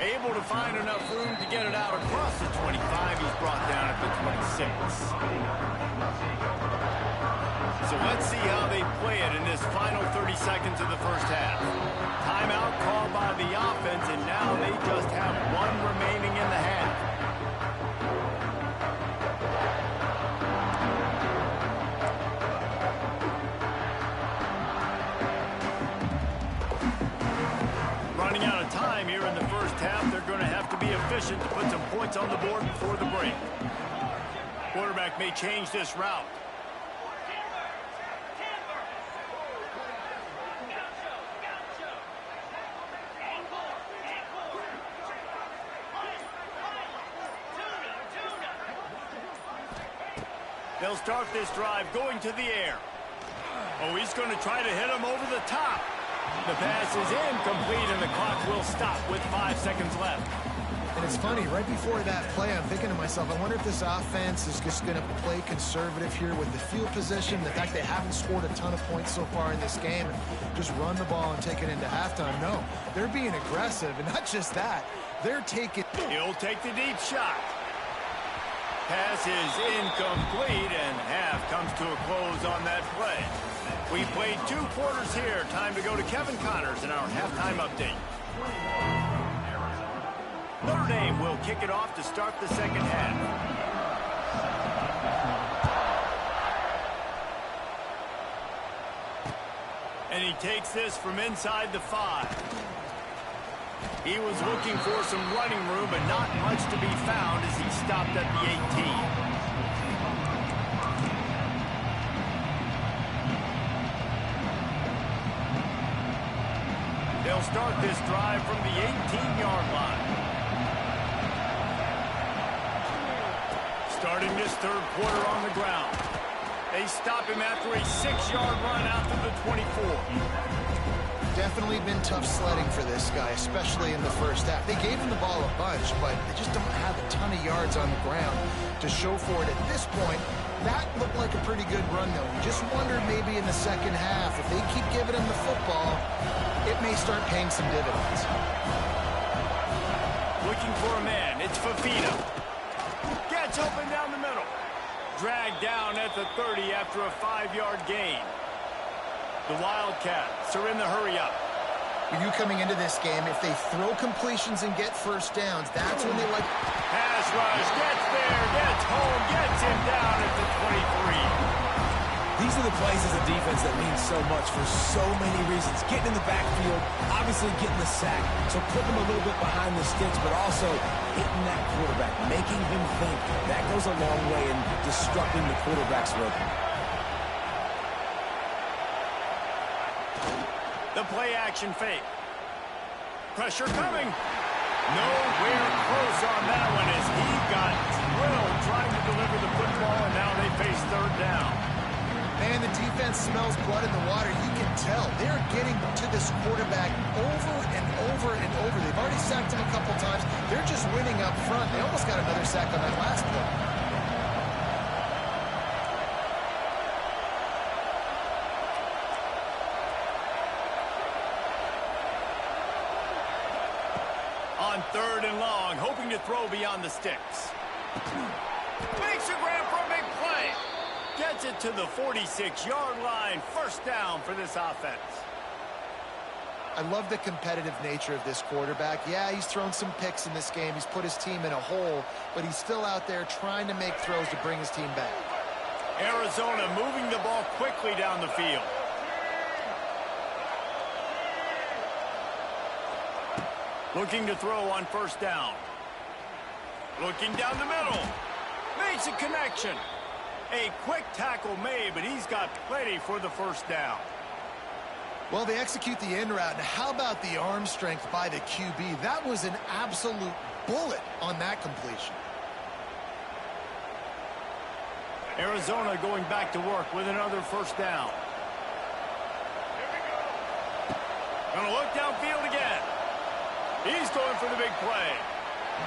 Able to find enough room to get it out across the 25. He's brought down at the 26. So let's see how they play it in this final 30 seconds of the first half. Timeout called by the offense, and now they just have one remaining in the half. Running out of time here in the first half, they're going to have to be efficient to put some points on the board before the break. Quarterback may change this route. They'll start this drive going to the air. Oh, he's going to try to hit him over the top. The pass is incomplete, and the clock will stop with 5 seconds left. And it's funny, right before that play, I'm thinking to myself, I wonder if this offense is just going to play conservative here with the field position, the fact they haven't scored a ton of points so far in this game, and just run the ball and take it into halftime. No, they're being aggressive, and not just that, they're taking... He'll take the deep shot. Pass is incomplete, and half comes to a close on that play. We played 2 quarters here. Time to go to Kevin Connors in our halftime update. Notre Dame will kick it off to start the 2nd half. And he takes this from inside the 5. He was looking for some running room, but not much to be found as he stopped at the 18. They'll start this drive from the 18-yard line. Starting this 3rd quarter on the ground. They stop him after a 6-yard run out to the 24. Definitely been tough sledding for this guy, especially in the first half. They gave him the ball a bunch, but they just don't have a ton of yards on the ground to show for it. At this point, That looked like a pretty good run, though. You just wondered maybe in the second half, if they keep giving him the football, it may start paying some dividends. Looking for a man. It's Fafita. Gets open down the middle. Dragged down at the 30 after a 5-yard gain. The Wildcats are in the hurry-up. You coming into this game, if they throw completions and get first downs, that's when they like... Pass rush, gets there, gets home, gets him down at the 23. These are the plays as a defense that mean so much for so many reasons. Getting in the backfield, obviously getting the sack, so putting them a little bit behind the sticks, but also hitting that quarterback, making him think. That goes a long way in disrupting the quarterback's rhythm. The play-action fake. Pressure coming. Nowhere close on that one as he got drilled trying to deliver the football, and now they face third down. Man, the defense smells blood in the water. You can tell. They're getting to this quarterback over and over and over. They've already sacked him a couple times. They're just winning up front. They almost got another sack on that last play. On third and long, hoping to throw beyond the sticks. Makes a grab for a big play. Gets it to the 46-yard line. First down for this offense. I love the competitive nature of this quarterback. Yeah, he's thrown some picks in this game. He's put his team in a hole, but he's still out there trying to make throws to bring his team back. Arizona moving the ball quickly down the field. Looking to throw on first down. Looking down the middle. Makes a connection. A quick tackle made, but he's got plenty for the first down. Well, they execute the in route. And how about the arm strength by the QB? That was an absolute bullet on that completion. Arizona going back to work with another first down. Gonna look downfield again. He's going for the big play.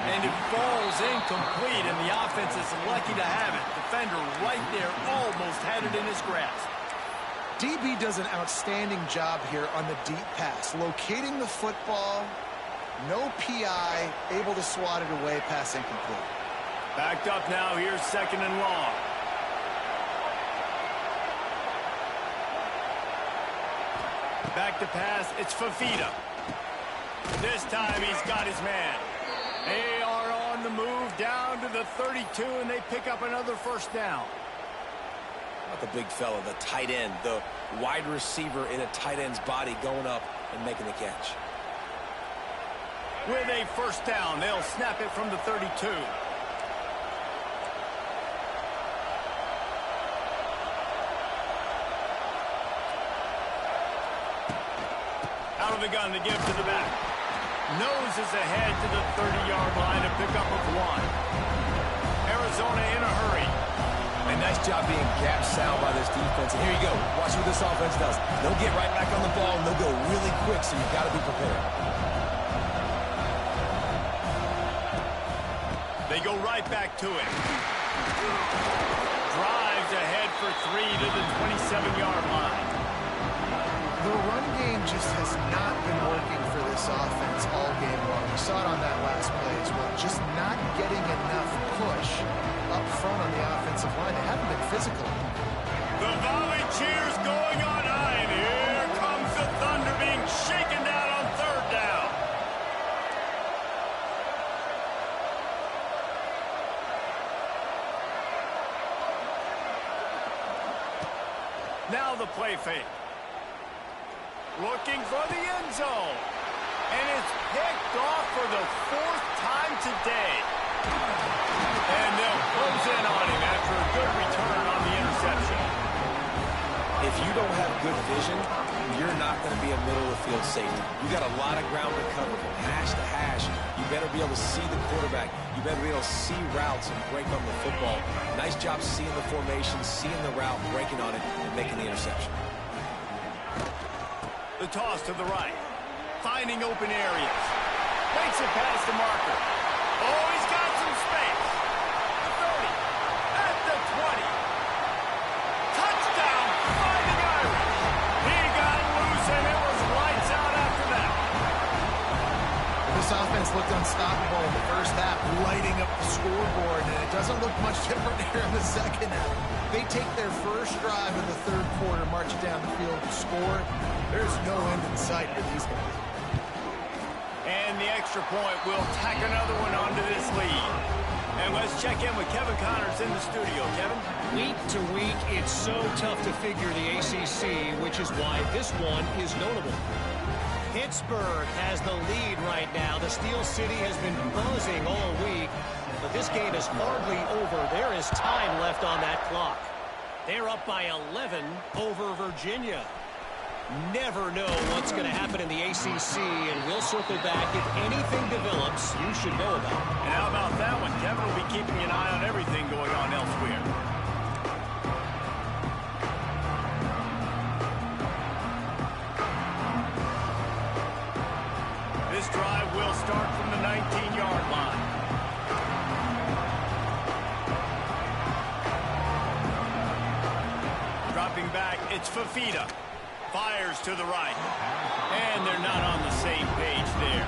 And it falls incomplete, and the offense is lucky to have it. Defender right there almost had it in his grasp. DB does an outstanding job here on the deep pass. Locating the football, no PI, able to swat it away, pass incomplete. Backed up now, here's second and long. Back to pass, it's Fafita. This time he's got his man. They are on the move down to the 32, and they pick up another first down. Not the big fella, the tight end, the wide receiver in a tight end's body going up and making the catch. With a first down, they'll snap it from the 32. Out of the gun to give to the back. Noses ahead to the 30-yard line to pick up of one. Arizona in a hurry. A nice job being gap sound by this defense. And here you go. Watch what this offense does. They'll get right back on the ball, and they'll go really quick, so you've got to be prepared. They go right back to it. Drives ahead for 3 to the 27-yard line. The run game just has not been working for this offense all game long. We saw it on that last play as well. Just not getting enough push up front on the offensive line. They haven't been physical. The volley cheers going on high, and here comes the Thunder being shaken down on third down. Now the play fake. Looking for the end zone. And it's picked off for the 4th time today. And they'll close in on him after a good return on the interception. If you don't have good vision, you're not going to be a middle-of-the-field safety. You got a lot of ground to cover from hash to hash. You better be able to see the quarterback. You better be able to see routes and break on the football. Nice job seeing the formation, seeing the route, breaking on it, and making the interception. The toss to the right. Finding open areas. Makes it past the marker. Oh, he's got some space. 30. At the 20. defense looked unstoppable in the first half, lighting up the scoreboard, and it doesn't look much different here in the second half. They take their first drive in the third quarter, march down the field to score. There's no end in sight for these guys. And the extra point will tack another one onto this lead. And let's check in with Kevin Connors in the studio. Kevin? Week to week, it's so tough to figure the ACC, which is why this one is notable. Pittsburgh has the lead right now. The Steel City has been buzzing all week, but this game is hardly over. There is time left on that clock. They're up by 11 over Virginia. Never know what's going to happen in the ACC, and we'll circle back if anything develops you should know about. And how about that one? Kevin will be keeping an eye on everything going on elsewhere. This drive will start from the 19-yard line. Dropping back, it's Fafita. Fires to the right. And they're not on the same page there.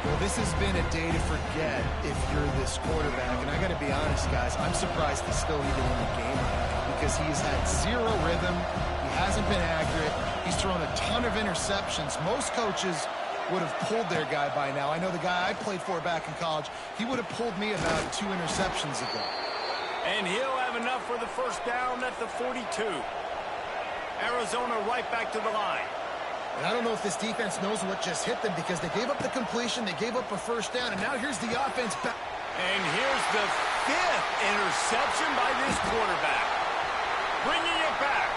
Well, this has been a day to forget if you're this quarterback. And I got to be honest, guys, I'm surprised he's still even in the game because he's had zero rhythm. He hasn't been accurate. He's thrown a ton of interceptions. Most coaches would have pulled their guy by now. I know the guy I played for back in college, he would have pulled me about 2 interceptions ago. And he'll have enough for the first down at the 42. Arizona right back to the line. And I don't know if this defense knows what just hit them because they gave up the completion, they gave up a first down, and now here's the offense back. And here's the 5th interception by this quarterback. Bringing it back.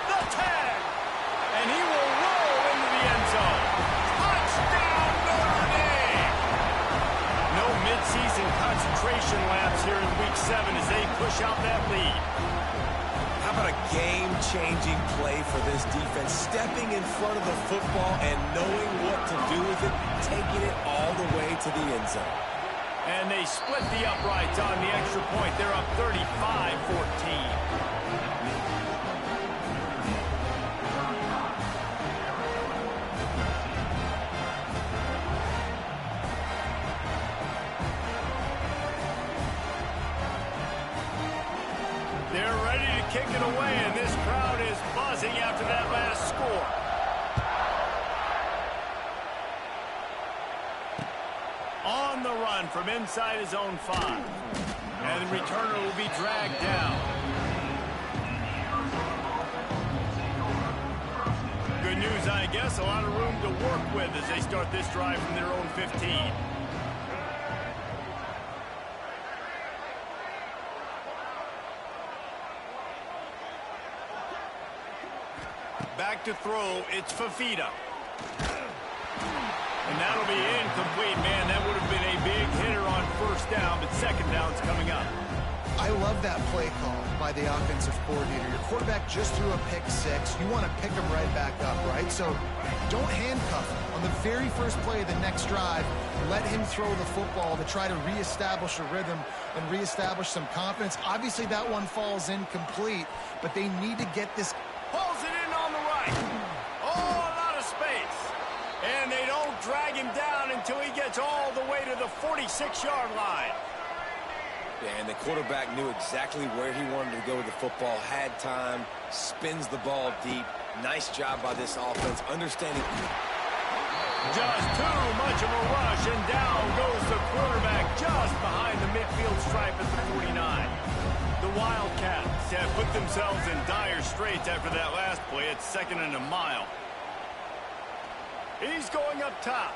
The tag. And he will roll into the end zone. Touchdown, Notre Dame. No midseason concentration lapse here in Week 7 as they push out that lead. How about a game-changing play for this defense? Stepping in front of the football and knowing what to do with it, taking it all the way to the end zone. And they split the uprights on the extra point. They're up 35-14. They're ready to kick it away, and this crowd is buzzing after that last score. On the run from inside his own 5. And the returner will be dragged down. Good news, I guess. A lot of room to work with as they start this drive from their own 15. Back to throw, it's Fafita. And that'll be incomplete, man. That would have been a big hitter on first down, but second down's coming up. I love that play call by the offensive coordinator. Your quarterback just threw a pick 6. You want to pick him right back up, right? So don't handcuff him. On the very first play of the next drive, let him throw the football to try to reestablish a rhythm and reestablish some confidence. Obviously, that one falls incomplete, but they need to get this. Pulls it in on the right. Oh, a lot of space. And they don't drag him down until he gets all the way to the 46-yard line. Yeah, and the quarterback knew exactly where he wanted to go with the football, had time, spins the ball deep. Nice job by this offense, understanding. Just too much of a rush, and down goes the quarterback just behind the midfield stripe at the 49. The Wildcats have put themselves in dire straits after that last play. It's 2nd and a mile. He's going up top.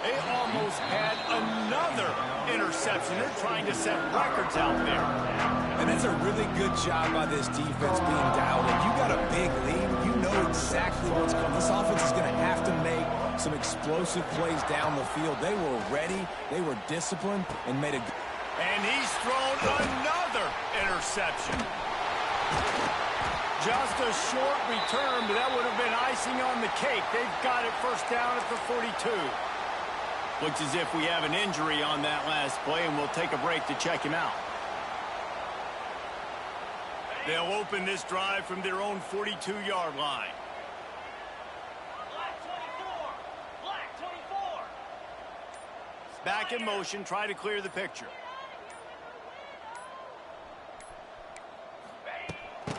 They almost had another interception. They're trying to set records out there. And that's a really good job by this defense being dialed in. You got a big lead. You know exactly what's coming. This offense is going to have to make some explosive plays down the field. They were ready. They were disciplined and made a... And he's thrown another interception. Just a short return, but that would have been icing on the cake. They've got it first down at the 42. Looks as if we have an injury on that last play, and we'll take a break to check him out. They'll open this drive from their own 42-yard line. Black 24. Black 24. back in motion, try to clear the picture.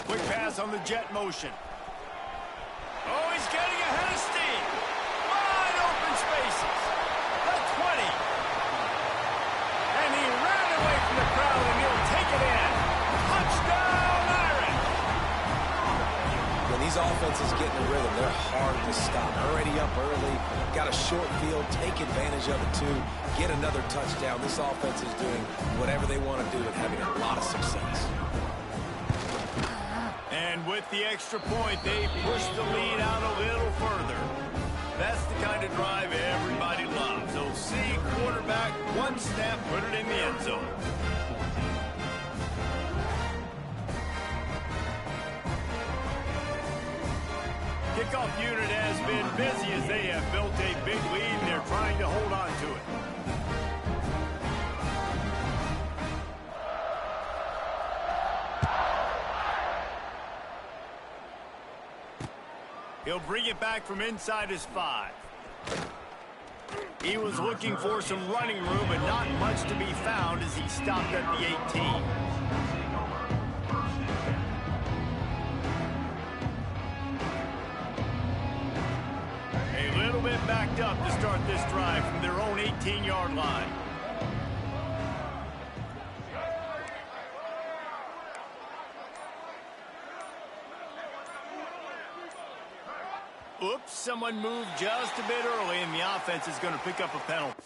Quick pass on the jet motion. Oh, he's getting ahead of steam. Wide open spaces. The 20. And he ran away from the crowd, and he'll take it in. Touchdown, Irish! When these offenses get in the rhythm, they're hard to stop. Already up early, got a short field, take advantage of it too, get another touchdown. This offense is doing whatever they want to do and having a lot of success. And with the extra point, they push the lead out a little further. That's the kind of drive everybody loves. So see quarterback, one snap, put it in the end zone. Kickoff unit has been busy as they have built a big lead, and they're trying to hold on to it. He'll bring it back from inside his 5. He was looking for some running room, but not much to be found as he stopped at the 18. A little bit backed up to start this drive from their own 18-yard line. Oops, someone moved just a bit early, and the offense is going to pick up a penalty.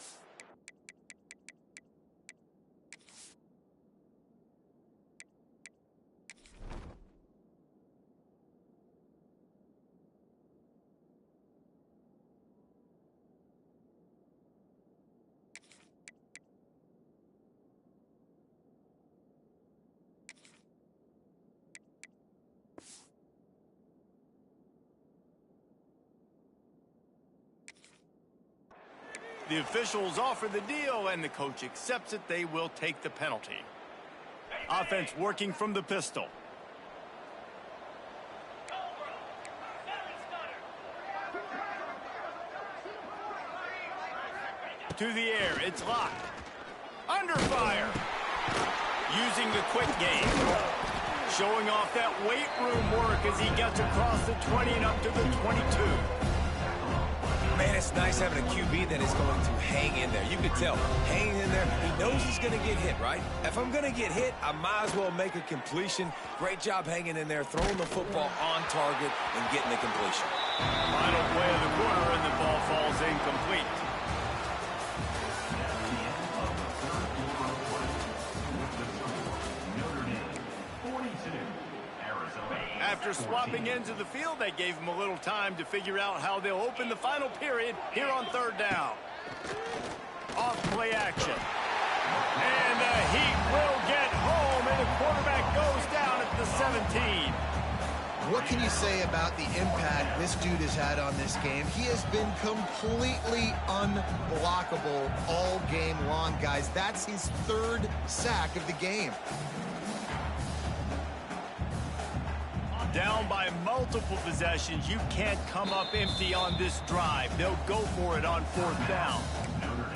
The officials offer the deal, and the coach accepts it. They will take the penalty. Offense working from the pistol. To the air, it's locked. Under fire. Using the quick game. Showing off that weight room work as he gets across the 20 and up to the 22. Man, it's nice having a QB that is going to hang in there. You can tell, hanging in there, he knows he's going to get hit, right? If I'm going to get hit, I might as well make a completion. Great job hanging in there, throwing the football on target and getting the completion. Final play of the quarter, and the ball falls incomplete. After swapping ends of the field, they gave him a little time to figure out how they'll open the final period here on third down. Off play action. And the Heat will get home, and the quarterback goes down at the 17. What can you say about the impact this dude has had on this game? He has been completely unblockable all game long, guys. That's his 3rd sack of the game. Down by multiple possessions, you can't come up empty on this drive. They'll go for it on 4th down.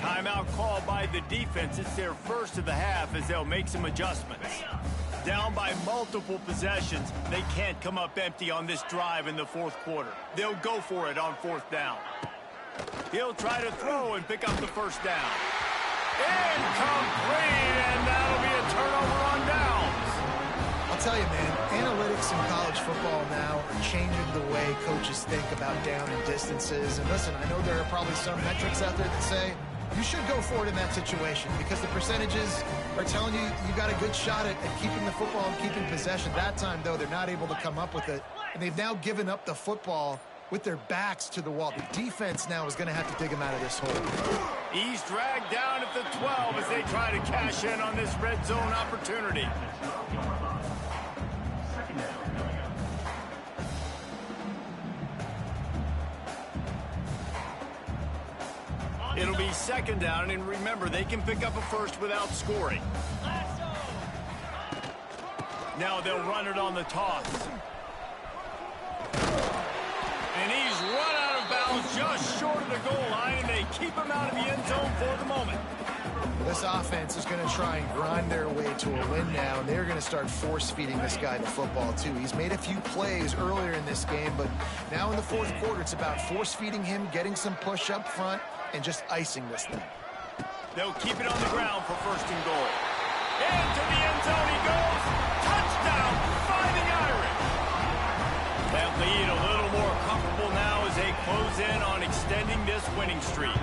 Timeout called by the defense. It's their first of the half as they'll make some adjustments. Down by multiple possessions, they can't come up empty on this drive in the 4th quarter. They'll go for it on 4th down. He'll try to throw and pick up the 1st down. Incomplete, and that'll be a turnover on downs. I'll tell you, man, analytics in college football now are changing the way coaches think about down and distances. And listen, I know there are probably some metrics out there that say you should go for it in that situation because the percentages are telling you you got a good shot at keeping the football and keeping possession. That time, though, they're not able to come up with it. And they've now given up the football with their backs to the wall. The defense now is going to have to dig him out of this hole. He's dragged down at the 12 as they try to cash in on this red zone opportunity. It'll be 2nd down, and remember, they can pick up a first without scoring. Now they'll run it on the toss. And he's run out of bounds falls just short of the goal line, and they keep him out of the end zone for the moment. This offense is going to try and grind their way to a win now, and they're going to start force-feeding this guy the football, too. He's made a few plays earlier in this game, but now in the fourth quarter, it's about force-feeding him, getting some push up front, and just icing this thing. They'll keep it on the ground for first and goal. Into the end zone he goes. Touchdown, Fighting Irish. That lead a little more comfortable now as they close in on extending this winning streak.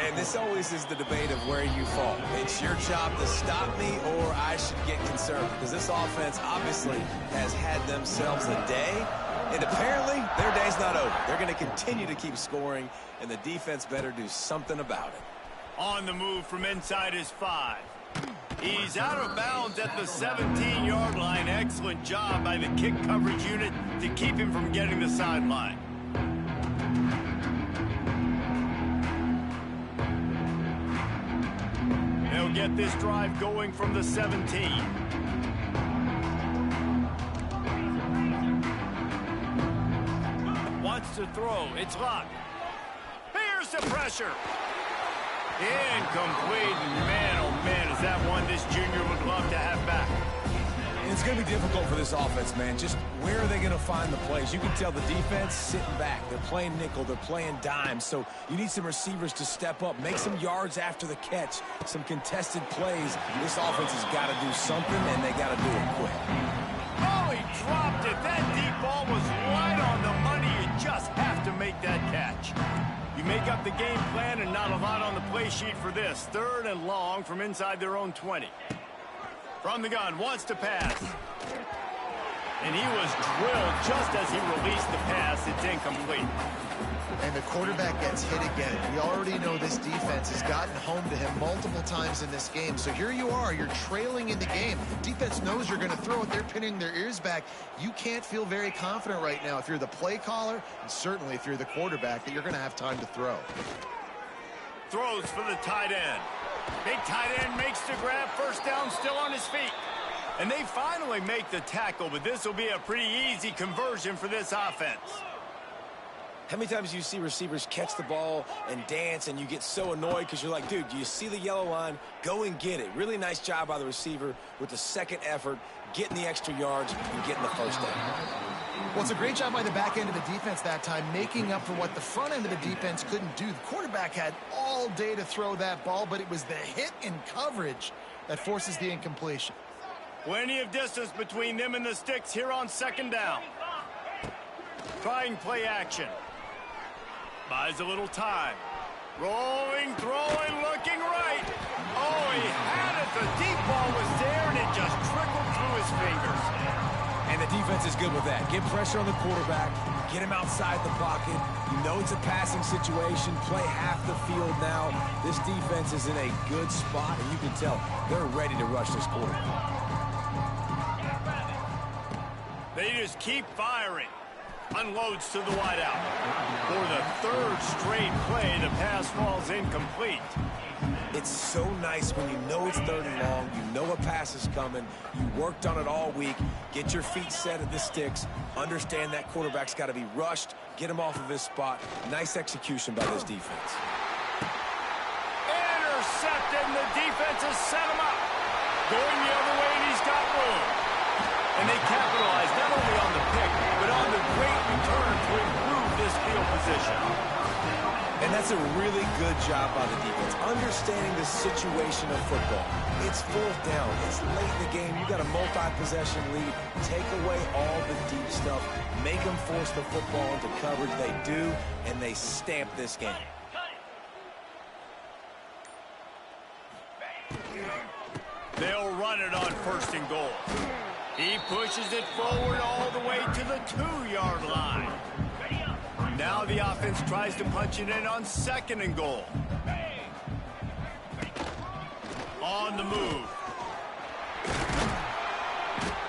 And this always is the debate of where you fall. It's your job to stop me, or I should get concerned, because this offense obviously has had themselves a day, and apparently their day's not over. They're going to continue to keep scoring, and the defense better do something about it. On the move from inside his 5. He's out of bounds at the 17-yard line. Excellent job by the kick coverage unit to keep him from getting the sideline. They'll get this drive going from the 17. Wants to throw. It's locked. Here's the pressure. Incomplete. Man, oh man, is that one this junior would love to have back. It's going to be difficult for this offense, man. Just where are they going to find the plays? You can tell the defense sitting back. They're playing nickel. They're playing dime. So you need some receivers to step up, make some yards after the catch, some contested plays. This offense has got to do something, and they got to do it quick. Oh, he dropped it. That deep ball was right on the money. You just have to make that catch. You make up the game plan and not a lot on the play sheet for this. Third and long from inside their own 20. From the gun, wants to pass. And he was drilled just as he released the pass. It's incomplete. And the quarterback gets hit again. We already know this defense has gotten home to him multiple times in this game. So here you are, you're trailing in the game. Defense knows you're going to throw it. They're pinning their ears back. You can't feel very confident right now if you're the play caller, and certainly if you're the quarterback, that you're going to have time to throw. Throws for the tight end. Big tight end makes the grab. First down, still on his feet. And they finally make the tackle, but this will be a pretty easy conversion for this offense. How many times do you see receivers catch the ball and dance, and you get so annoyed because you're like, dude, do you see the yellow line? Go and get it. Really nice job by the receiver with the second effort, getting the extra yards and getting the first down. Well, it's a great job by the back end of the defense that time, making up for what the front end of the defense couldn't do. The quarterback had all day to throw that ball, but it was the hit and coverage that forces the incompletion. Plenty of distance between them and the sticks here on second down. Trying play action. Buys a little time. Rolling, throwing, looking right. Oh, he had it. The deep ball was there, and it just trickled through his fingers. And the defense is good with that. Get pressure on the quarterback. Get him outside the pocket. You know it's a passing situation. Play half the field now. This defense is in a good spot, and you can tell they're ready to rush this quarterback. They just keep firing. Unloads to the wideout. For the third straight play, the pass falls incomplete. It's so nice when you know it's third and long, you know a pass is coming, you worked on it all week, get your feet set at the sticks, understand that quarterback's got to be rushed, get him off of his spot. Nice execution by this defense. Intercepted, and the defense has set him up. Going the other way, and he's got room. And they capitalize not only on the pick, but on the great return to improve this field position. And that's a really good job by the defense, understanding the situation of football. It's fourth down. It's late in the game. You got a multi-possession lead. Take away all the deep stuff. Make them force the football into coverage. They do, and they stamp this game. They'll run it on first and goal. He pushes it forward all the way to the 2-yard line. Now the offense tries to punch it in on second and goal. On the move.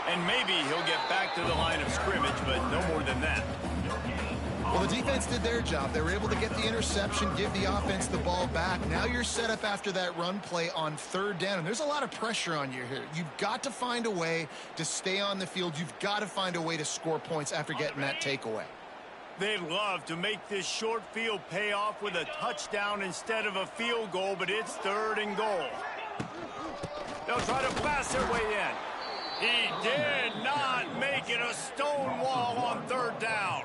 And maybe he'll get back to the line of scrimmage, but no more than that. Well, the defense did their job. They were able to get the interception, give the offense the ball back. Now you're set up after that run play on third down. And there's a lot of pressure on you here. You've got to find a way to stay on the field. You've got to find a way to score points after getting that takeaway. They'd love to make this short field pay off with a touchdown instead of a field goal, but it's 3rd and goal. They'll try to blast their way in. He did not make it a stone wall on 3rd down.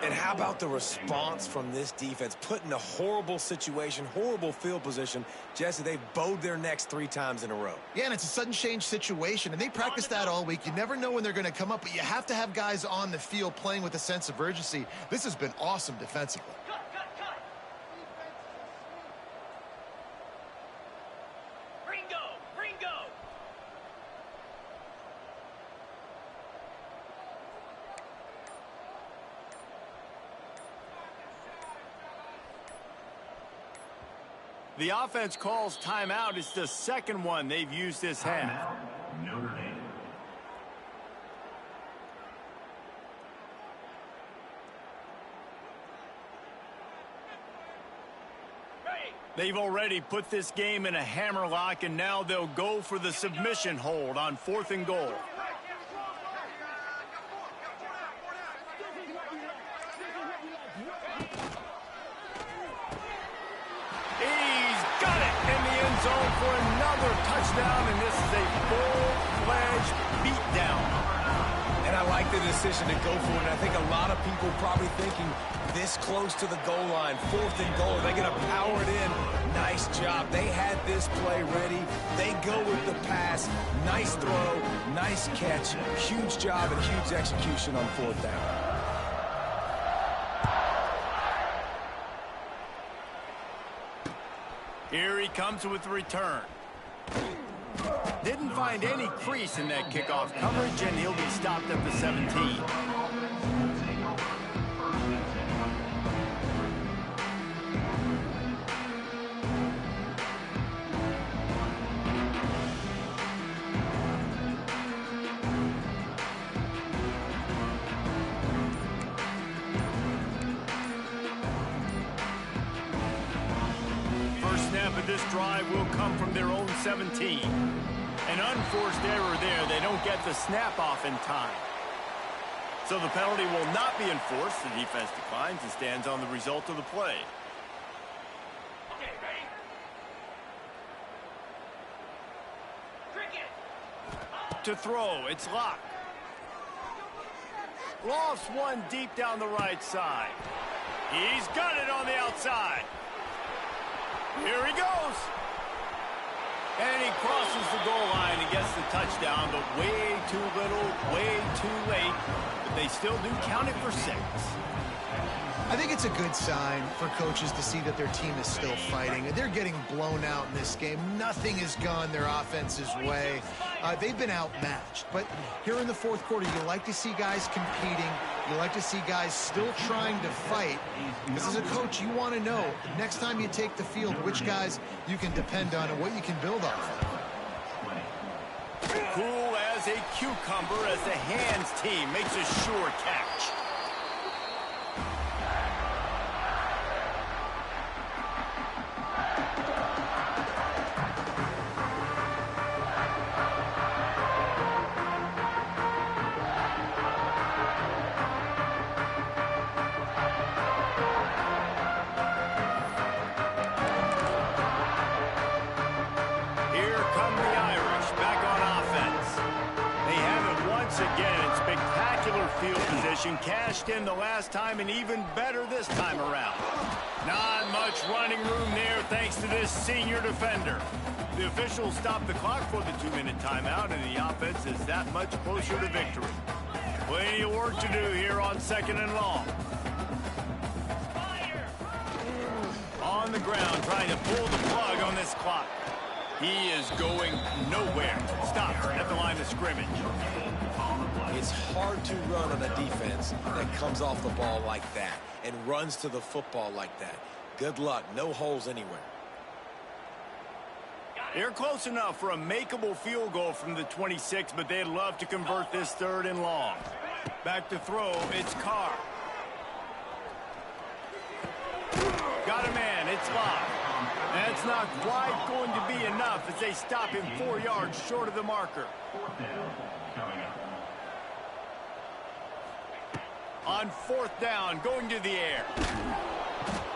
And how about the response from this defense? Put in a horrible situation, horrible field position. Jesse, they've bowed their necks 3 times in a row. Yeah, and it's a sudden change situation, and they practice that all week. You never know when they're going to come up, but you have to have guys on the field playing with a sense of urgency. This has been awesome defensively. The offense calls timeout. It's the 2nd one they've used this half. Notre Dame. They've already put this game in a hammerlock, and now they'll go for the submission hold on 4th and goal. Zone for another touchdown, and this is a full-fledged beatdown. And I like the decision to go for it. I think a lot of people probably thinking this close to the goal line, 4th and goal, they're going to power it in. Nice job. They had this play ready. They go with the pass. Nice throw, nice catch. Huge job and huge execution on 4th down. Here he comes with the return. Didn't find any crease in that kickoff coverage, and he'll be stopped at the 17. This drive will come from their own 17. An unforced error there. They don't get the snap off in time. So the penalty will not be enforced. The defense declines and stands on the result of the play. Okay, ready? To throw, it's Locke. Lofts one deep down the right side. He's got it on the outside. Here he goes. And he crosses the goal line and gets the touchdown, but way too little, way too late. But they still do count it for 6. I think it's a good sign for coaches to see that their team is still fighting. They're getting blown out in this game. Nothing has gone their offense's way. They've been outmatched. But here in the 4th quarter, you like to see guys competing. You like to see guys still trying to fight. Because as a coach, you want to know, next time you take the field, which guys you can depend on and what you can build off of. Cool as a cucumber as the hands team makes a sure catch. Cashed in the last time and even better this time around. Not much running room there thanks to this senior defender. The officials stopped the clock for the 2-minute timeout, and the offense is that much closer to victory. Plenty of work to do here on 2nd and long. On the ground trying to pull the plug on this clock. He is going nowhere. Stopped at the line of scrimmage. It's hard to run on a defense that comes off the ball like that and runs to the football like that. Good luck. No holes anywhere. They're close enough for a makeable field goal from the 26, but they'd love to convert this 3rd and long. Back to throw, it's Carr. Got a man, it's Locke. That's not quite going to be enough as they stop him 4 yards short of the marker. 4th down coming up. On 4th down, going to the air.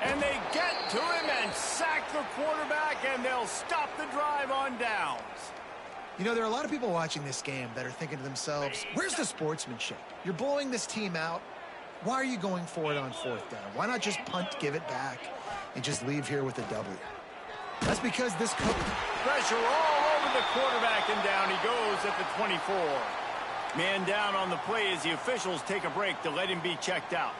And they get to him and sack the quarterback, and they'll stop the drive on downs. You know, there are a lot of people watching this game that are thinking to themselves, where's the sportsmanship? You're blowing this team out. Why are you going for it on 4th down? Why not just punt, give it back, and just leave here with a W? That's because this coach... Pressure all over the quarterback, and down he goes at the 24. Man down on the play as the officials take a break to let him be checked out.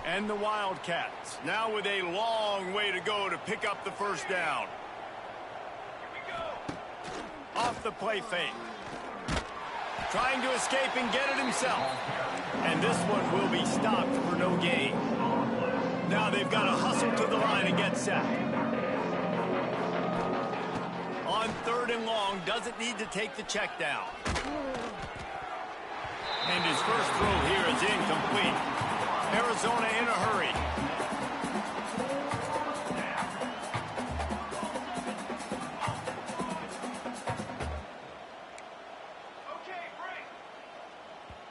And the Wildcats, now with a long way to go to pick up the 1st down. Off the play fake. Trying to escape and get it himself. And this one will be stopped for no gain. Now they've got to hustle to the line and get sacked. On 3rd and long, doesn't need to take the check down. And his first throw here is incomplete. Arizona in a hurry.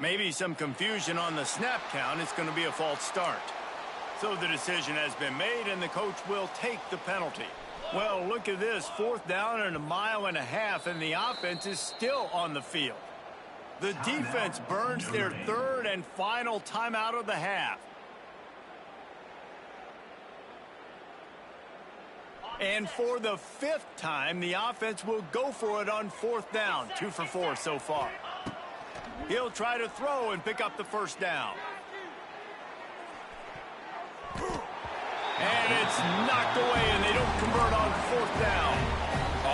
Maybe some confusion on the snap count. It's going to be a false start. So the decision has been made, and the coach will take the penalty. Well, look at this. 4th down and 1.5 miles, and the offense is still on the field. The defense burns their 3rd and final timeout of the half. And for the 5th time, the offense will go for it on 4th down. 2 for 4 so far. He'll try to throw and pick up the 1st down. And it's knocked away, and they don't convert on 4th down.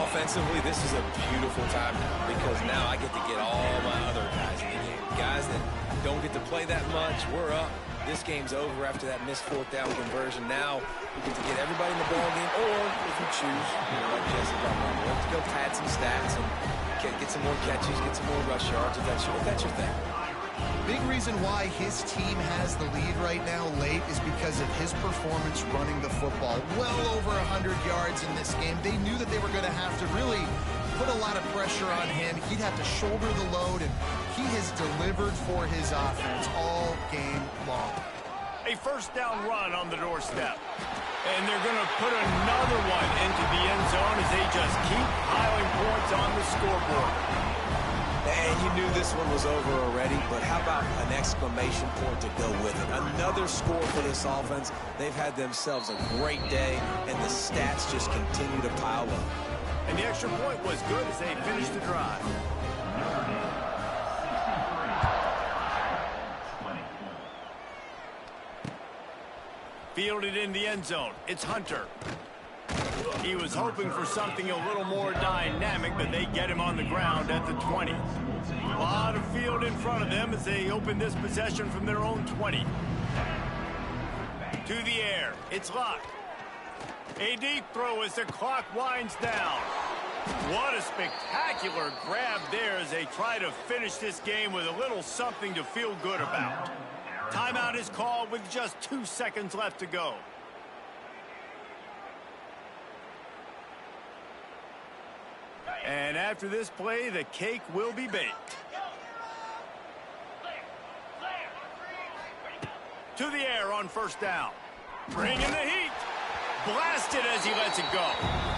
Offensively, this is a beautiful time now because now I get to get all my other guys in the game. Guys that don't get to play that much, we're up. This game's over after that missed 4th down conversion. Now we get to get everybody in the ball game, or if you choose, like Jesse brought up, let's go pad some stats and get some more catches, get some more rush yards if that's your thing. Big reason why his team has the lead right now late is because of his performance running the football. Well over 100 yards in this game. They knew that they were going to have to really put a lot of pressure on him. He'd have to shoulder the load, and he has delivered for his offense all game long. A 1st down run on the doorstep. And they're going to put another one into the end zone as they just keep piling points on the scoreboard. And you knew this one was over already, but how about an exclamation point to go with it? Another score for this offense. They've had themselves a great day, and the stats just continue to pile up. And the extra point was good as they finished the drive. Fielded in the end zone. It's Hunter. He was hoping for something a little more dynamic, but they get him on the ground at the 20. A lot of field in front of them as they open this possession from their own 20. To the air. It's locked. A deep throw as the clock winds down. What a spectacular grab there as they try to finish this game with a little something to feel good about. Timeout is called with just 2 seconds left to go. And after this play, the cake will be baked. To the air on 1st down. Bringing the heat. Blasted as he lets it go.